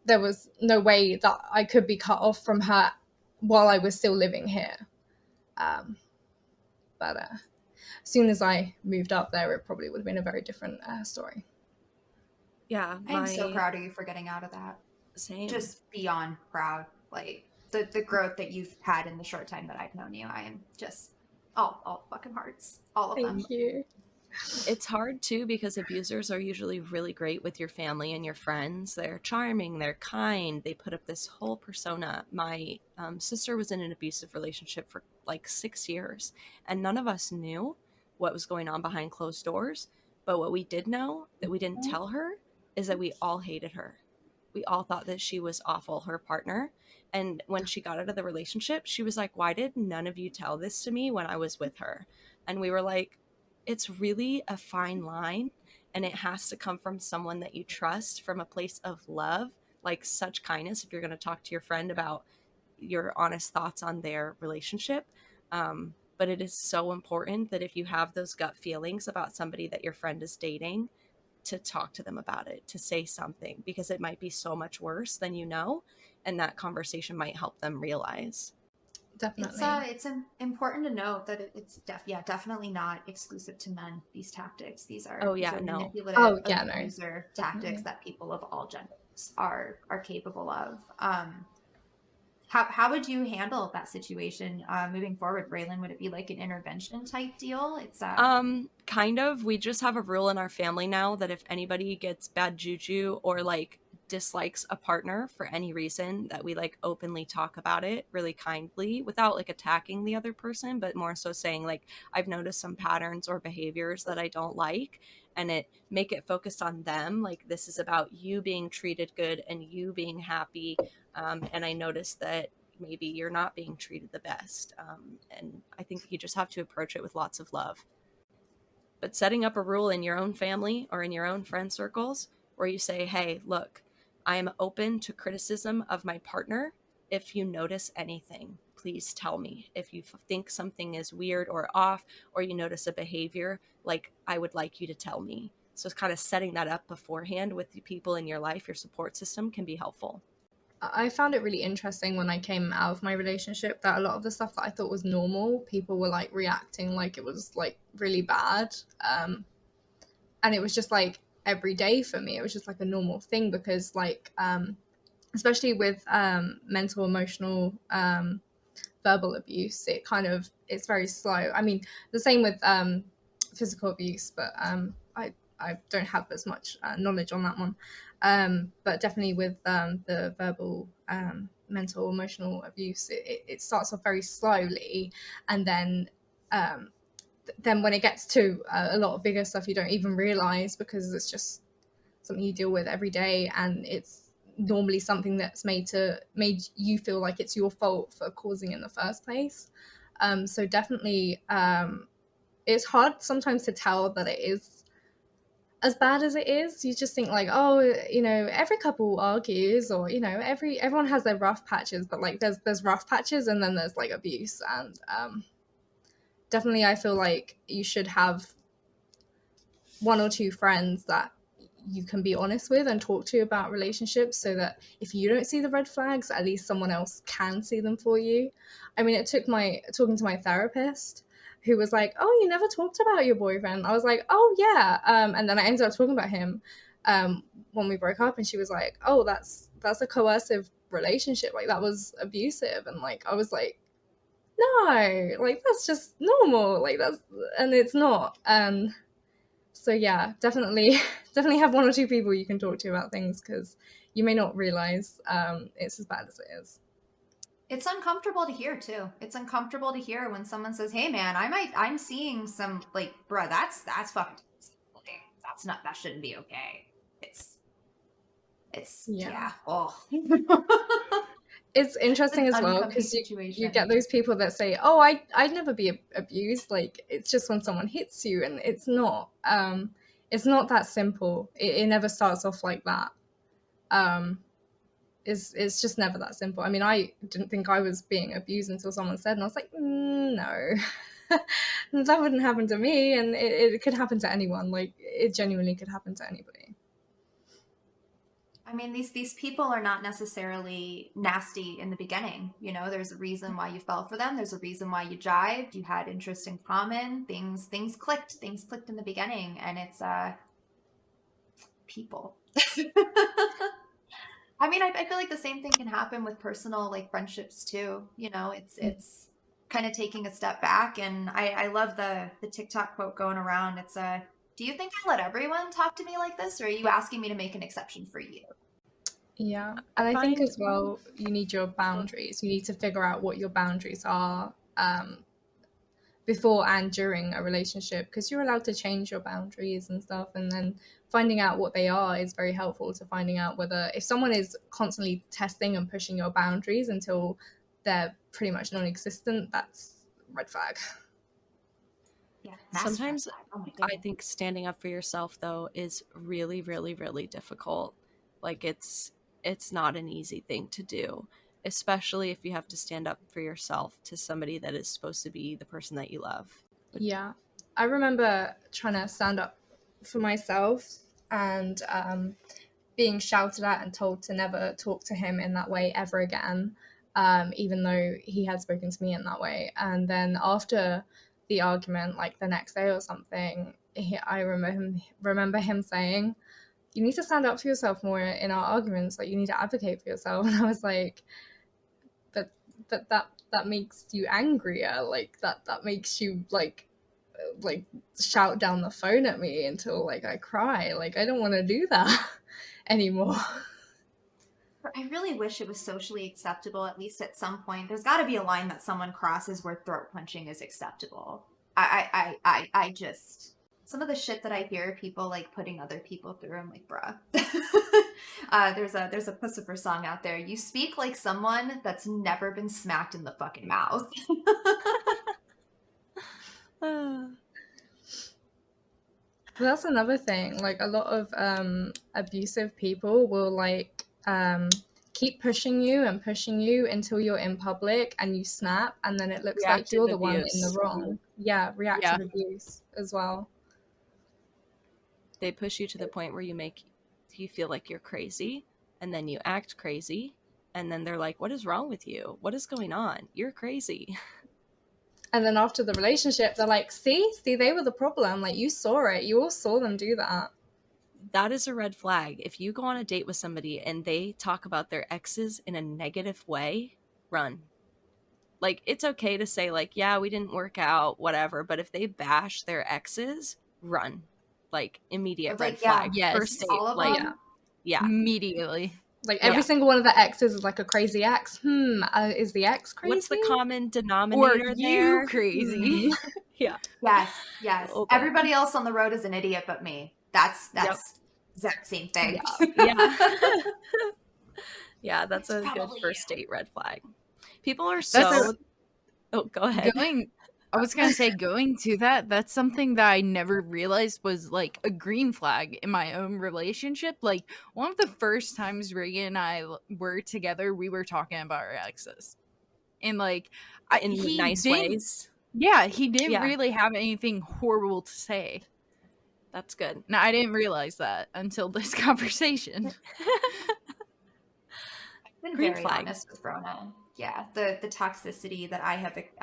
there was no way that I could be cut off from her while I was still living here. But as soon as I moved up there, it probably would have been a very different story. Yeah, I'm so proud of you for getting out of that. Same. Just beyond proud. Like the growth that you've had in the short time that I've known you, I am just all fucking hearts, all of them. Thank you. It's hard too, because abusers are usually really great with your family and your friends. They're charming, they're kind, they put up this whole persona. My sister was in an abusive relationship for like 6 years, and none of us knew what was going on behind closed doors. But what we did know that we didn't tell her is that we all hated her. We all thought that she was awful, her partner. And when she got out of the relationship, she was like, why did none of you tell this to me when I was with her? And we were like, it's really a fine line, and it has to come from someone that you trust, from a place of love, like such kindness, if you're going to talk to your friend about your honest thoughts on their relationship. But it is so important that if you have those gut feelings about somebody that your friend is dating, to talk to them about it, to say something, because it might be so much worse than you know, and that conversation might help them realize. Definitely. It's important to note that it's definitely not exclusive to men. These tactics, these are manipulative abuser tactics that people of all genders are capable of. How would you handle that situation moving forward, Braylon? Would it be like an intervention type deal? It's kind of. We just have a rule in our family now that if anybody gets bad juju or like dislikes a partner for any reason, that we like openly talk about it really kindly without like attacking the other person, but more so saying like, I've noticed some patterns or behaviors that I don't like, and make it focused on them. Like, this is about you being treated good and you being happy. And I noticed that maybe you're not being treated the best. And I think you just have to approach it with lots of love. But setting up a rule in your own family or in your own friend circles where you say, hey, look, I am open to criticism of my partner. If you notice anything, please tell me. If you think something is weird or off, or you notice a behavior, like, I would like you to tell me. So it's kind of setting that up beforehand with the people in your life, your support system, can be helpful. I found it really interesting when I came out of my relationship that a lot of the stuff that I thought was normal, people were like reacting like it was like really bad. And it was just like every day for me. It was just like a normal thing, because like, especially with mental, emotional, verbal abuse, it's very slow. I mean, the same with physical abuse, but I don't have as much knowledge on that one. But definitely with the verbal, mental, emotional abuse, it starts off very slowly, and then when it gets to a lot of bigger stuff, you don't even realize, because it's just something you deal with every day, and it's normally something that's made you feel like it's your fault for causing in the first place. So definitely, it's hard sometimes to tell that it is as bad as it is. You just think like, oh, every couple argues, or everyone has their rough patches, but like there's rough patches, and then there's like abuse. And definitely I feel like you should have one or two friends that you can be honest with and talk to about relationships, so that if you don't see the red flags, at least someone else can see them for you. I mean, it took talking to my therapist, who was like, oh, you never talked about your boyfriend. I was like, oh yeah. And then I ended up talking about him when we broke up, and she was like, oh, that's a coercive relationship, like that was abusive. And like I was like, no, like that's just normal, like that's, and it's not. So yeah, definitely have one or two people you can talk to about things, because you may not realize it's as bad as it is. It's uncomfortable to hear too. It's uncomfortable to hear when someone says, "Hey man, I'm seeing some, like, bruh, that's fucking disgusting. That's not, that shouldn't be okay." It's yeah. Oh. It's interesting It's as an well, uncomfy because you situation. get those people that say, "Oh, I'd never be abused. Like it's just when someone hits you," and it's not. It's not that simple. It never starts off like that. It's just never that simple. I mean, I didn't think I was being abused until someone said, and I was like, no, that wouldn't happen to me, and it could happen to anyone. Like it genuinely could happen to anybody. I mean, these people are not necessarily nasty in the beginning. You know, there's a reason why you fell for them. There's a reason why you jived. You had interest in common. Things clicked. Things clicked in the beginning, and it's people. I mean, I feel like the same thing can happen with personal, like, friendships too. You know, it's kind of taking a step back. And I love the TikTok quote going around. It's do you think I let everyone talk to me like this, or are you asking me to make an exception for you? Yeah, and I think as well, you need your boundaries. You need to figure out what your boundaries are before and during a relationship, because you're allowed to change your boundaries and stuff. And then finding out what they are is very helpful to finding out whether, if someone is constantly testing and pushing your boundaries until they're pretty much non-existent, that's red flag. Yeah, sometimes I think standing up for yourself though is really, really, really difficult. Like it's not an easy thing to do, especially if you have to stand up for yourself to somebody that is supposed to be the person that you love. Yeah, I remember trying to stand up for myself and being shouted at and told to never talk to him in that way ever again, even though he had spoken to me in that way. And then after the argument, like the next day or something, I remember him saying, "You need to stand up for yourself more in our arguments. Like you need to advocate for yourself." And I was like, "But that makes you angrier. Like that makes you like shout down the phone at me until like I cry. Like I don't want to do that anymore." I really wish it was socially acceptable, at least at some point. There's got to be a line that someone crosses where throat punching is acceptable. I just, some of the shit that I hear people like putting other people through, I'm like, bruh. There's a Pussifer song out there. You speak like someone that's never been smacked in the fucking mouth. That's another thing. Like a lot of abusive people will like keep pushing you until you're in public and you snap, and then it looks like you're the one in the wrong. Yeah, reactive abuse as well. They push you to the point where you feel like you're crazy, and then you act crazy, and then they're like, "What is wrong with you? What is going on? You're crazy." And then after the relationship, they're like, see, they were the problem. Like, you saw it. You all saw them do that. That is a red flag. If you go on a date with somebody and they talk about their exes in a negative way, run. Like, it's okay to say, like, yeah, we didn't work out, whatever. But if they bash their exes, run. Like, immediate red flag. Yes. First date. All of like, them? Yeah. Immediately. Like every single one of the exes is like a crazy ex. Is the ex crazy? What's the common denominator or there? You crazy. Yeah. Yes. Okay. Everybody else on the road is an idiot but me. That's exact same thing. Yeah. Yeah, that's a good first date red flag. People are so... Oh, go ahead. I was going to say, going to that's something that I never realized was like a green flag in my own relationship. Like one of the first times Reagan and I were together, we were talking about our exes. And like in nice ways. Yeah, he didn't really have anything horrible to say. That's good. Now, I didn't realize that until this conversation. I've been very honest with Rona. Yeah, the toxicity that I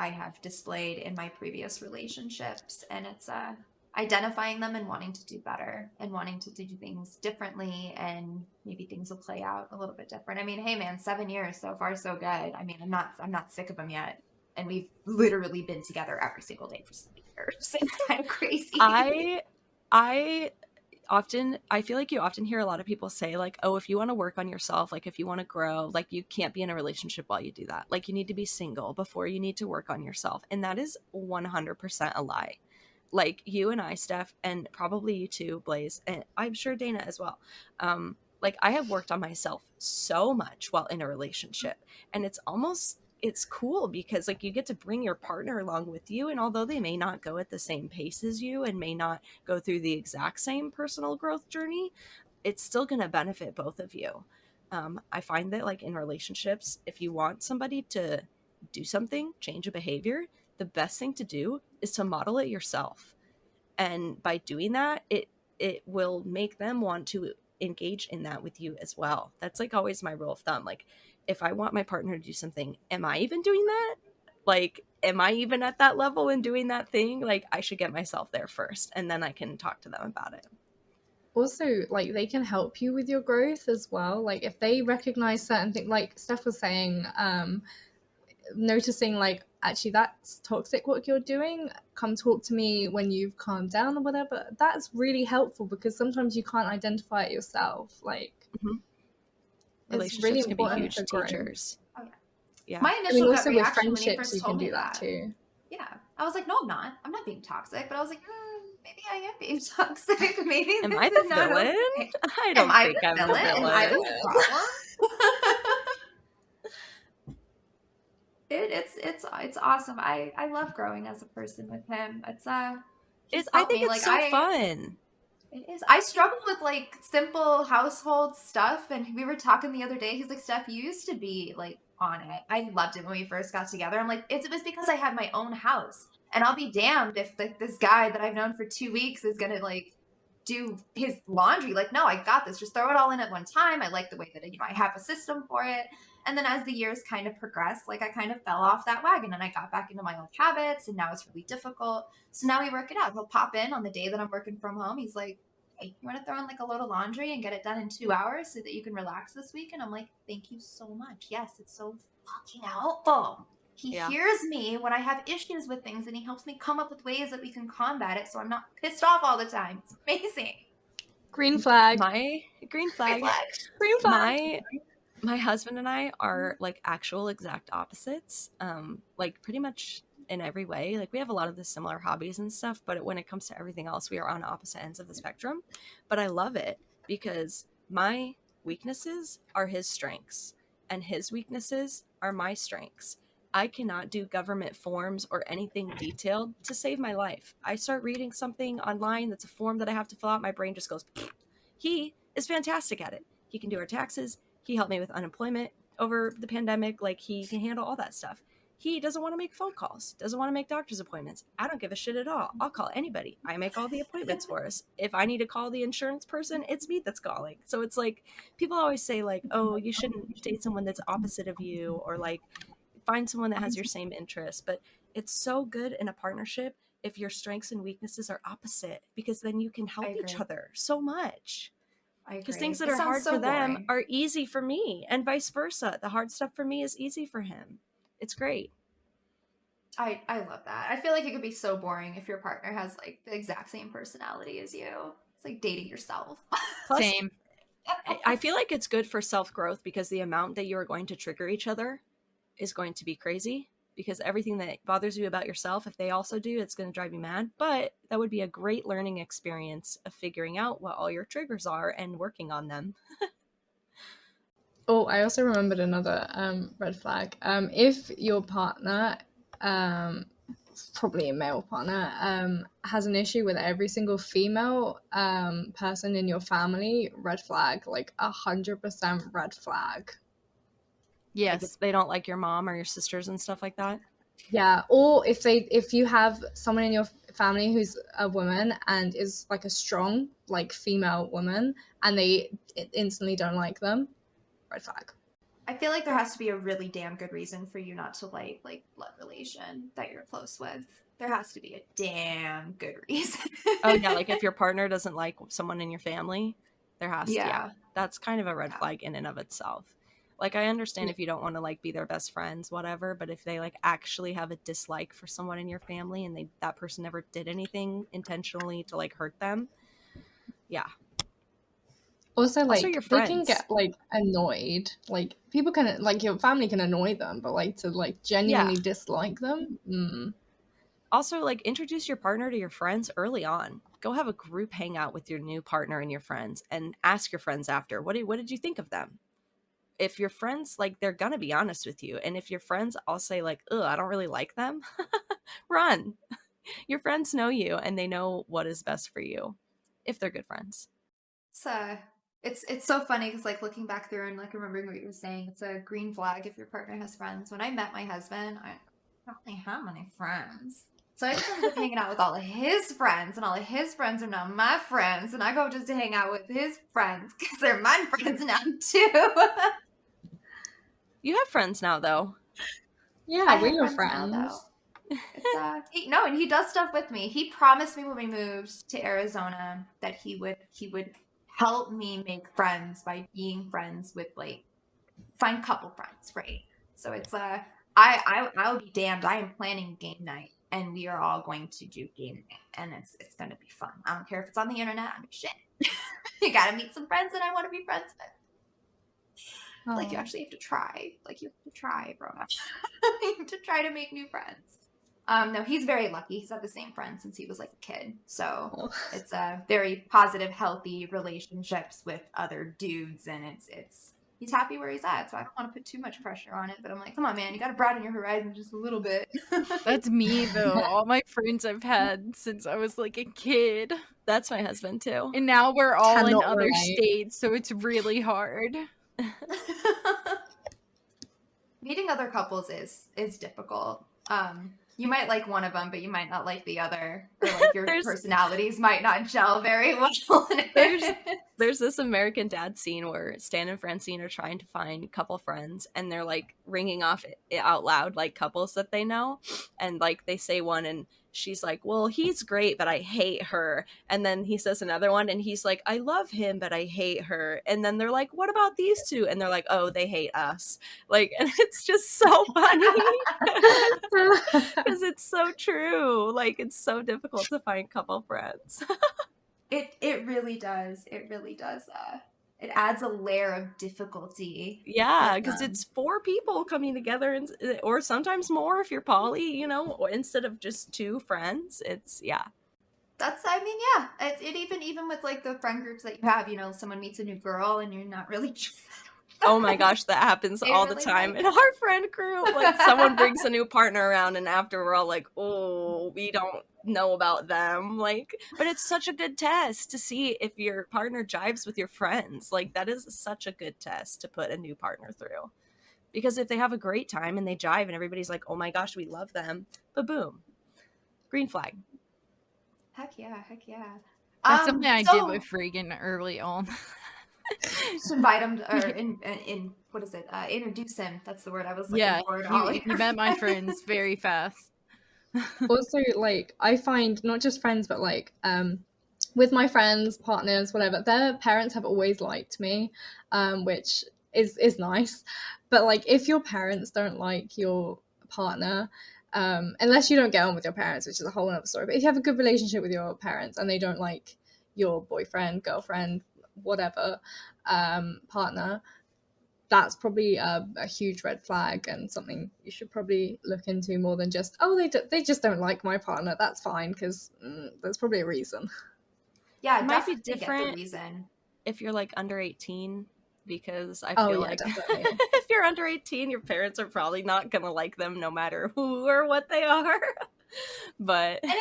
have displayed in my previous relationships, and it's I identifying them and wanting to do better and wanting to do things differently, and maybe things will play out a little bit different. I mean, hey man, 7 years, so far so good. I mean, I'm not sick of them yet. And we've literally been together every single day for 7 years. It's kind of crazy. I feel like you often hear a lot of people say like, oh, if you want to work on yourself, like if you want to grow, like you can't be in a relationship while you do that. Like you need to be single before you need to work on yourself. And that is 100% a lie. Like you and I, Steph, and probably you too, Blaze, and I'm sure Dana as well. Like I have worked on myself so much while in a relationship, and it's cool because like you get to bring your partner along with you, and although they may not go at the same pace as you and may not go through the exact same personal growth journey, it's still going to benefit both of you. I find that like in relationships, if you want somebody to do something, change a behavior, the best thing to do is to model it yourself. And by doing that, it will make them want to engage in that with you as well. That's like always my rule of thumb. Like if I want my partner to do something, am I even doing that? Like am I even at that level in doing that thing? Like I should get myself there first, and then I can talk to them about it. Also, like they can help you with your growth as well. Like if they recognize certain things, like Steph was saying, noticing like actually that's toxic what you're doing, come talk to me when you've calmed down or whatever. That's really helpful because sometimes you can't identify it yourself. Like it's really Relationships can be important huge to grow. teachers. Oh, yeah. Yeah. My initial gut Also with reaction when he friendships first you told can me do that too. Yeah, I was like, no, I'm not. I'm not being toxic. But I was like, maybe I am being toxic. Maybe Am this I is the not villain? okay. I Am don't I think the I'm the villain? Am I villain. the problem? It's awesome. I love growing as a person with him. It's he's I helped think me. it's Like so fun. it is. I struggle with like simple household stuff, and we were talking the other day. He's like, Steph, you used to be like on it. I loved it when we first got together. I'm like, it was because I had my own house, and I'll be damned if like this guy that I've known for 2 weeks is gonna like do his laundry. Like, no, I got this. Just throw it all in at one time. I like the way that I have a system for it. And then as the years kind of progressed, like I kind of fell off that wagon and I got back into my old habits, and now it's really difficult. So now we work it out. He'll pop in on the day that I'm working from home. He's like, hey, you want to throw in like a load of laundry and get it done in 2 hours so that you can relax this week? And I'm like, thank you so much. Yes, it's so fucking helpful. He hears me when I have issues with things, and he helps me come up with ways that we can combat it so I'm not pissed off all the time. It's amazing. Green flag. My green flag. Green flag. My husband and I are like actual exact opposites. Like pretty much in every way. Like we have a lot of the similar hobbies and stuff, but when it comes to everything else, we are on opposite ends of the spectrum. But I love it because my weaknesses are his strengths and his weaknesses are my strengths. I cannot do government forms or anything detailed to save my life. I start reading something online that's a form that I have to fill out, my brain just goes, he is fantastic at it. He can do our taxes. He helped me with unemployment over the pandemic. Like he can handle all that stuff. He doesn't want to make phone calls, doesn't want to make doctor's appointments. I don't give a shit at all. I'll call anybody. I make all the appointments for us. If I need to call the insurance person, it's me that's calling. So it's like people always say like, oh, you shouldn't date someone that's opposite of you, or like find someone that has your same interests. But it's so good in a partnership if your strengths and weaknesses are opposite, because then you can help each other so much. Because things that are hard for them are easy for me, and vice versa. The hard stuff for me is easy for him. It's great. I love that. I feel like it could be so boring if your partner has like the exact same personality as you. It's like dating yourself. Plus, Same. I feel like it's good for self-growth because the amount that you're going to trigger each other is going to be crazy, because everything that bothers you about yourself, if they also do, it's going to drive you mad. But that would be a great learning experience of figuring out what all your triggers are and working on them. Oh, I also remembered another red flag. If your partner, probably a male partner, has an issue with every single female person in your family, red flag, like 100% red flag. Yes. Like if they don't like your mom or your sisters and stuff like that. Yeah, or if you have someone in your family who's a woman and is like a strong like female woman, and they instantly don't like them, red flag. I feel like there has to be a really damn good reason for you not to like blood relation that you're close with. There has to be a damn good reason. Oh yeah, like if your partner doesn't like someone in your family, there has to, Yeah. that's kind of a red flag in and of itself. Like I understand if you don't want to like be their best friends, whatever, but if they like actually have a dislike for someone in your family and that person never did anything intentionally to like hurt them, yeah. Also, Also like your they can friends. get like annoyed. Like people can, like your family can annoy them, but like to like genuinely dislike them. Also, like introduce your partner to your friends early on. Go have a group hangout with your new partner and your friends, and ask your friends after, what did you think of them? If your friends, like, they're gonna be honest with you, and if your friends all say like, ugh, I don't really like them, run. Your friends know you and they know what is best for you, if they're good friends. It's so funny because like looking back through and like remembering what you were saying, it's a green flag if your partner has friends. When I met my husband, I don't really have many friends. So I just ended up hanging out with all of his friends, and all of his friends are now my friends, and I go just to hang out with his friends because they're my friends now too. You have friends now, though. Yeah, we're your friends. Now, though. It's no, and he does stuff with me. He promised me when we moved to Arizona that he would help me make friends by being friends with like find couple friends, right? So it's I'll be damned. I am planning game night, and we are all going to do game night, and it's gonna be fun. I don't care if it's on the internet. I mean, shit, you gotta meet some friends that I want to be friends with. Like you actually have to try. Like you have to try, bro. You have to try to make new friends. No, he's very lucky. He's had the same friend since he was like a kid. So it's a very positive, healthy relationships with other dudes, and it's he's happy where he's at. So I don't want to put too much pressure on it, but I'm like, come on, man, you got to broaden your horizon just a little bit. That's me though. All my friends I've had since I was like a kid. That's my husband too. And now we're all in other relate. states, so it's really hard. Meeting other couples is difficult. You might like one of them, but you might not like the other, or like your personalities might not gel very well. There's this American Dad scene where Stan and Francine are trying to find couple friends, and they're like ringing off out loud like couples that they know, and like they say one, and she's like, well, he's great, but I hate her. And then he says another one, and he's like, I love him, but I hate her. And then they're like, what about these two? And they're like, oh, they hate us. Like, and it's just so funny because it's so true. Like, it's so difficult to find couple friends. It really does. It really does. It adds a layer of difficulty. Yeah, because it's 4 people coming together, and or sometimes more if you're poly, you know, instead of just 2 friends. It's That's, I mean, yeah. It even with like the friend groups that you have, you know, someone meets a new girl and you're not really. Oh my gosh, that happens all the time in our friend group. Like someone brings a new partner around, and after we're all like, oh, we don't know about them. Like, but it's such a good test to see if your partner jives with your friends. Like, that is such a good test to put a new partner through. Because if they have a great time and they jive and everybody's like, oh my gosh, we love them, but boom, green flag. Heck yeah, heck yeah. That's something I did with Reagan early on. Just invite him to, or in what is it? Introduce him. That's the word I was looking for. He met my friends very fast. Also, like I find not just friends, but like with my friends, partners, whatever, their parents have always liked me, which is nice. But like if your parents don't like your partner, unless you don't get on with your parents, which is a whole other story. But if you have a good relationship with your parents and they don't like your boyfriend, girlfriend, whatever, partner, that's probably a huge red flag and something you should probably look into more than just, oh, they just don't like my partner. That's fine, because there's probably a reason. Yeah, it might be different if you're like under 18, because I feel like if you're under 18, your parents are probably not gonna like them no matter who or what they are. But and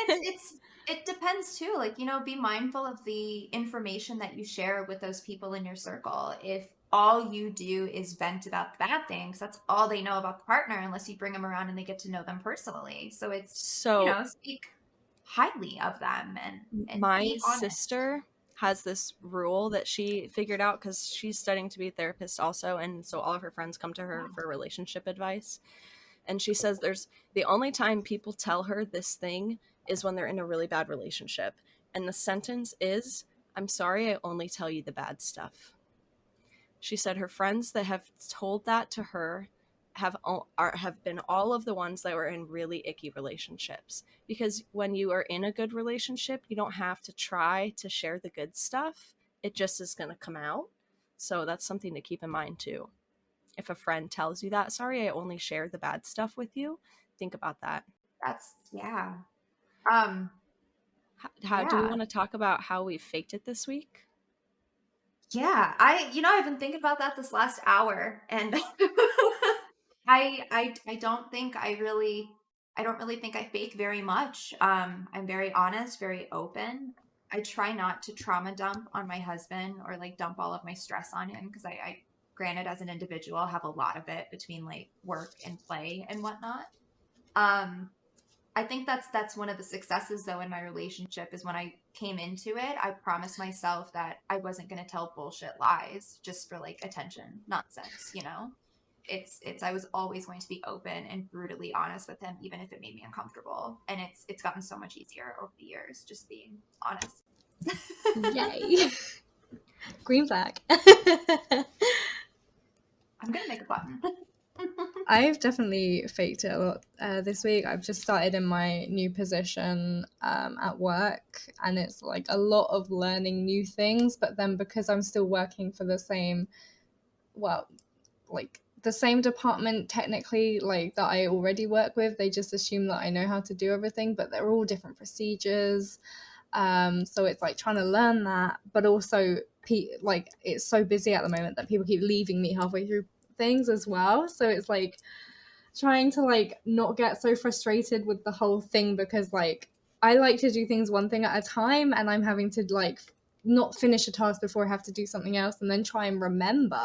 it depends too. Like, you know, be mindful of the information that you share with those people in your circle. If all you do is vent about the bad things, that's all they know about the partner, unless you bring them around and they get to know them personally. So it's, you know, speak highly of them and my be honest. sister has this rule that she figured out because she's studying to be a therapist also, and so all of her friends come to her for relationship advice. And she says there's the only time people tell her this thing is when they're in a really bad relationship. And the sentence is, "I'm sorry, I only tell you the bad stuff." She said her friends that have told that to her have been all of the ones that were in really icky relationships, because when you are in a good relationship, you don't have to try to share the good stuff. It just is going to come out. So that's something to keep in mind too. If a friend tells you that, "Sorry, I only share the bad stuff with you," think about that. That's yeah. How do we want to talk about how we faked it this week? Yeah, I've been thinking about that this last hour, and I don't think I don't really think I fake very much. I'm very honest, very open. I try not to trauma dump on my husband or like dump all of my stress on him, because I granted, as an individual, have a lot of it between like work and play and whatnot. Um, I think that's one of the successes though in my relationship, is when I came into it, I promised myself that I wasn't going to tell bullshit lies just for like attention, nonsense, you know? It's I was always going to be open and brutally honest with him, even if it made me uncomfortable. And it's gotten so much easier over the years just being honest. Yay. Green flag. I'm going to make a button. I've definitely faked it a lot this week. I've just started in my new position at work, and it's like a lot of learning new things. But then because I'm still working for the same, well, like the same department technically, like that I already work with, they just assume that I know how to do everything, but they're all different procedures. So it's like trying to learn that, but also like it's so busy at the moment that people keep leaving me halfway through things as well. So it's like trying to like not get so frustrated with the whole thing, because like I like to do things one thing at a time, and I'm having to like not finish a task before I have to do something else, and then try and remember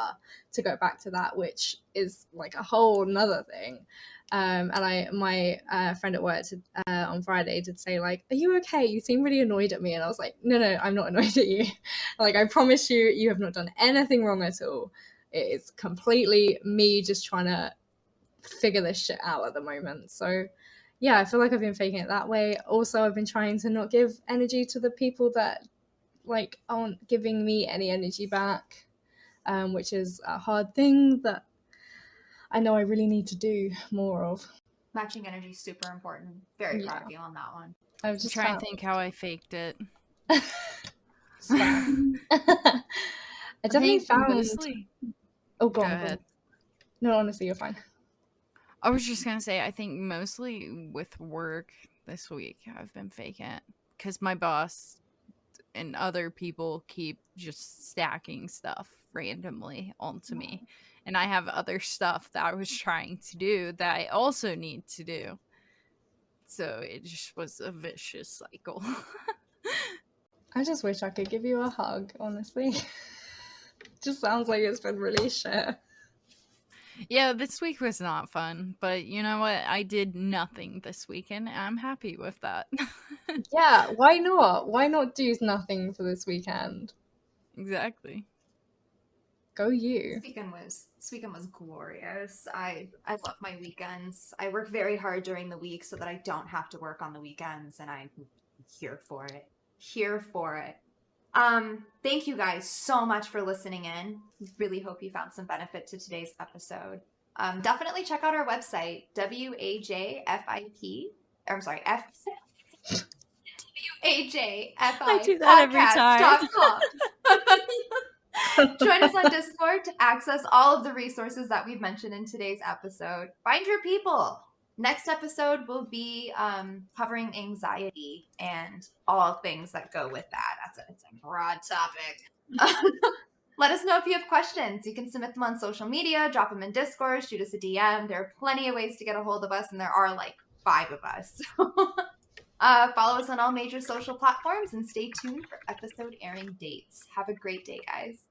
to go back to that, which is like a whole nother thing. And my friend at work on Friday did say like, "Are you okay? You seem really annoyed at me." And I was like, no, I'm not annoyed at you. Like, I promise you, you have not done anything wrong at all. It's completely me just trying to figure this shit out at the moment. So yeah, I feel like I've been faking it that way. Also, I've been trying to not give energy to the people that like aren't giving me any energy back, which is a hard thing that I know I really need to do more of. Matching energy is super important. Very proud of you on that one. I've just trying to think how I faked it. Spam. I definitely found mostly. Oh, Go go on. ahead. No, honestly, you're fine. I was just gonna say, I think mostly with work this week, I've been faking it because my boss and other people keep just stacking stuff randomly onto me, and I have other stuff that I was trying to do that I also need to do. So it just was a vicious cycle. I just wish I could give you a hug, honestly. Just sounds like it's been really shit. Yeah, this week was not fun, but you know what? I did nothing this weekend, and I'm happy with that. Yeah, why not? Why not do nothing for this weekend? Exactly. Go you. This weekend was glorious. I love my weekends. I work very hard during the week so that I don't have to work on the weekends, and I'm here for it. Here for it. Thank you guys so much for listening in. Really hope you found some benefit to today's episode. Definitely check out our website, WAJFIP. I'm sorry, WAJFI I do that every time. Join us on Discord to access all of the resources that we've mentioned in today's episode. Find your people. Next episode will be covering anxiety and all things that go with that. It's a broad topic. Let us know if you have questions. You can submit them on social media, drop them in Discord, shoot us a DM. There are plenty of ways to get a hold of us, and there are like 5 of us. Follow us on all major social platforms and stay tuned for episode airing dates. Have a great day, guys.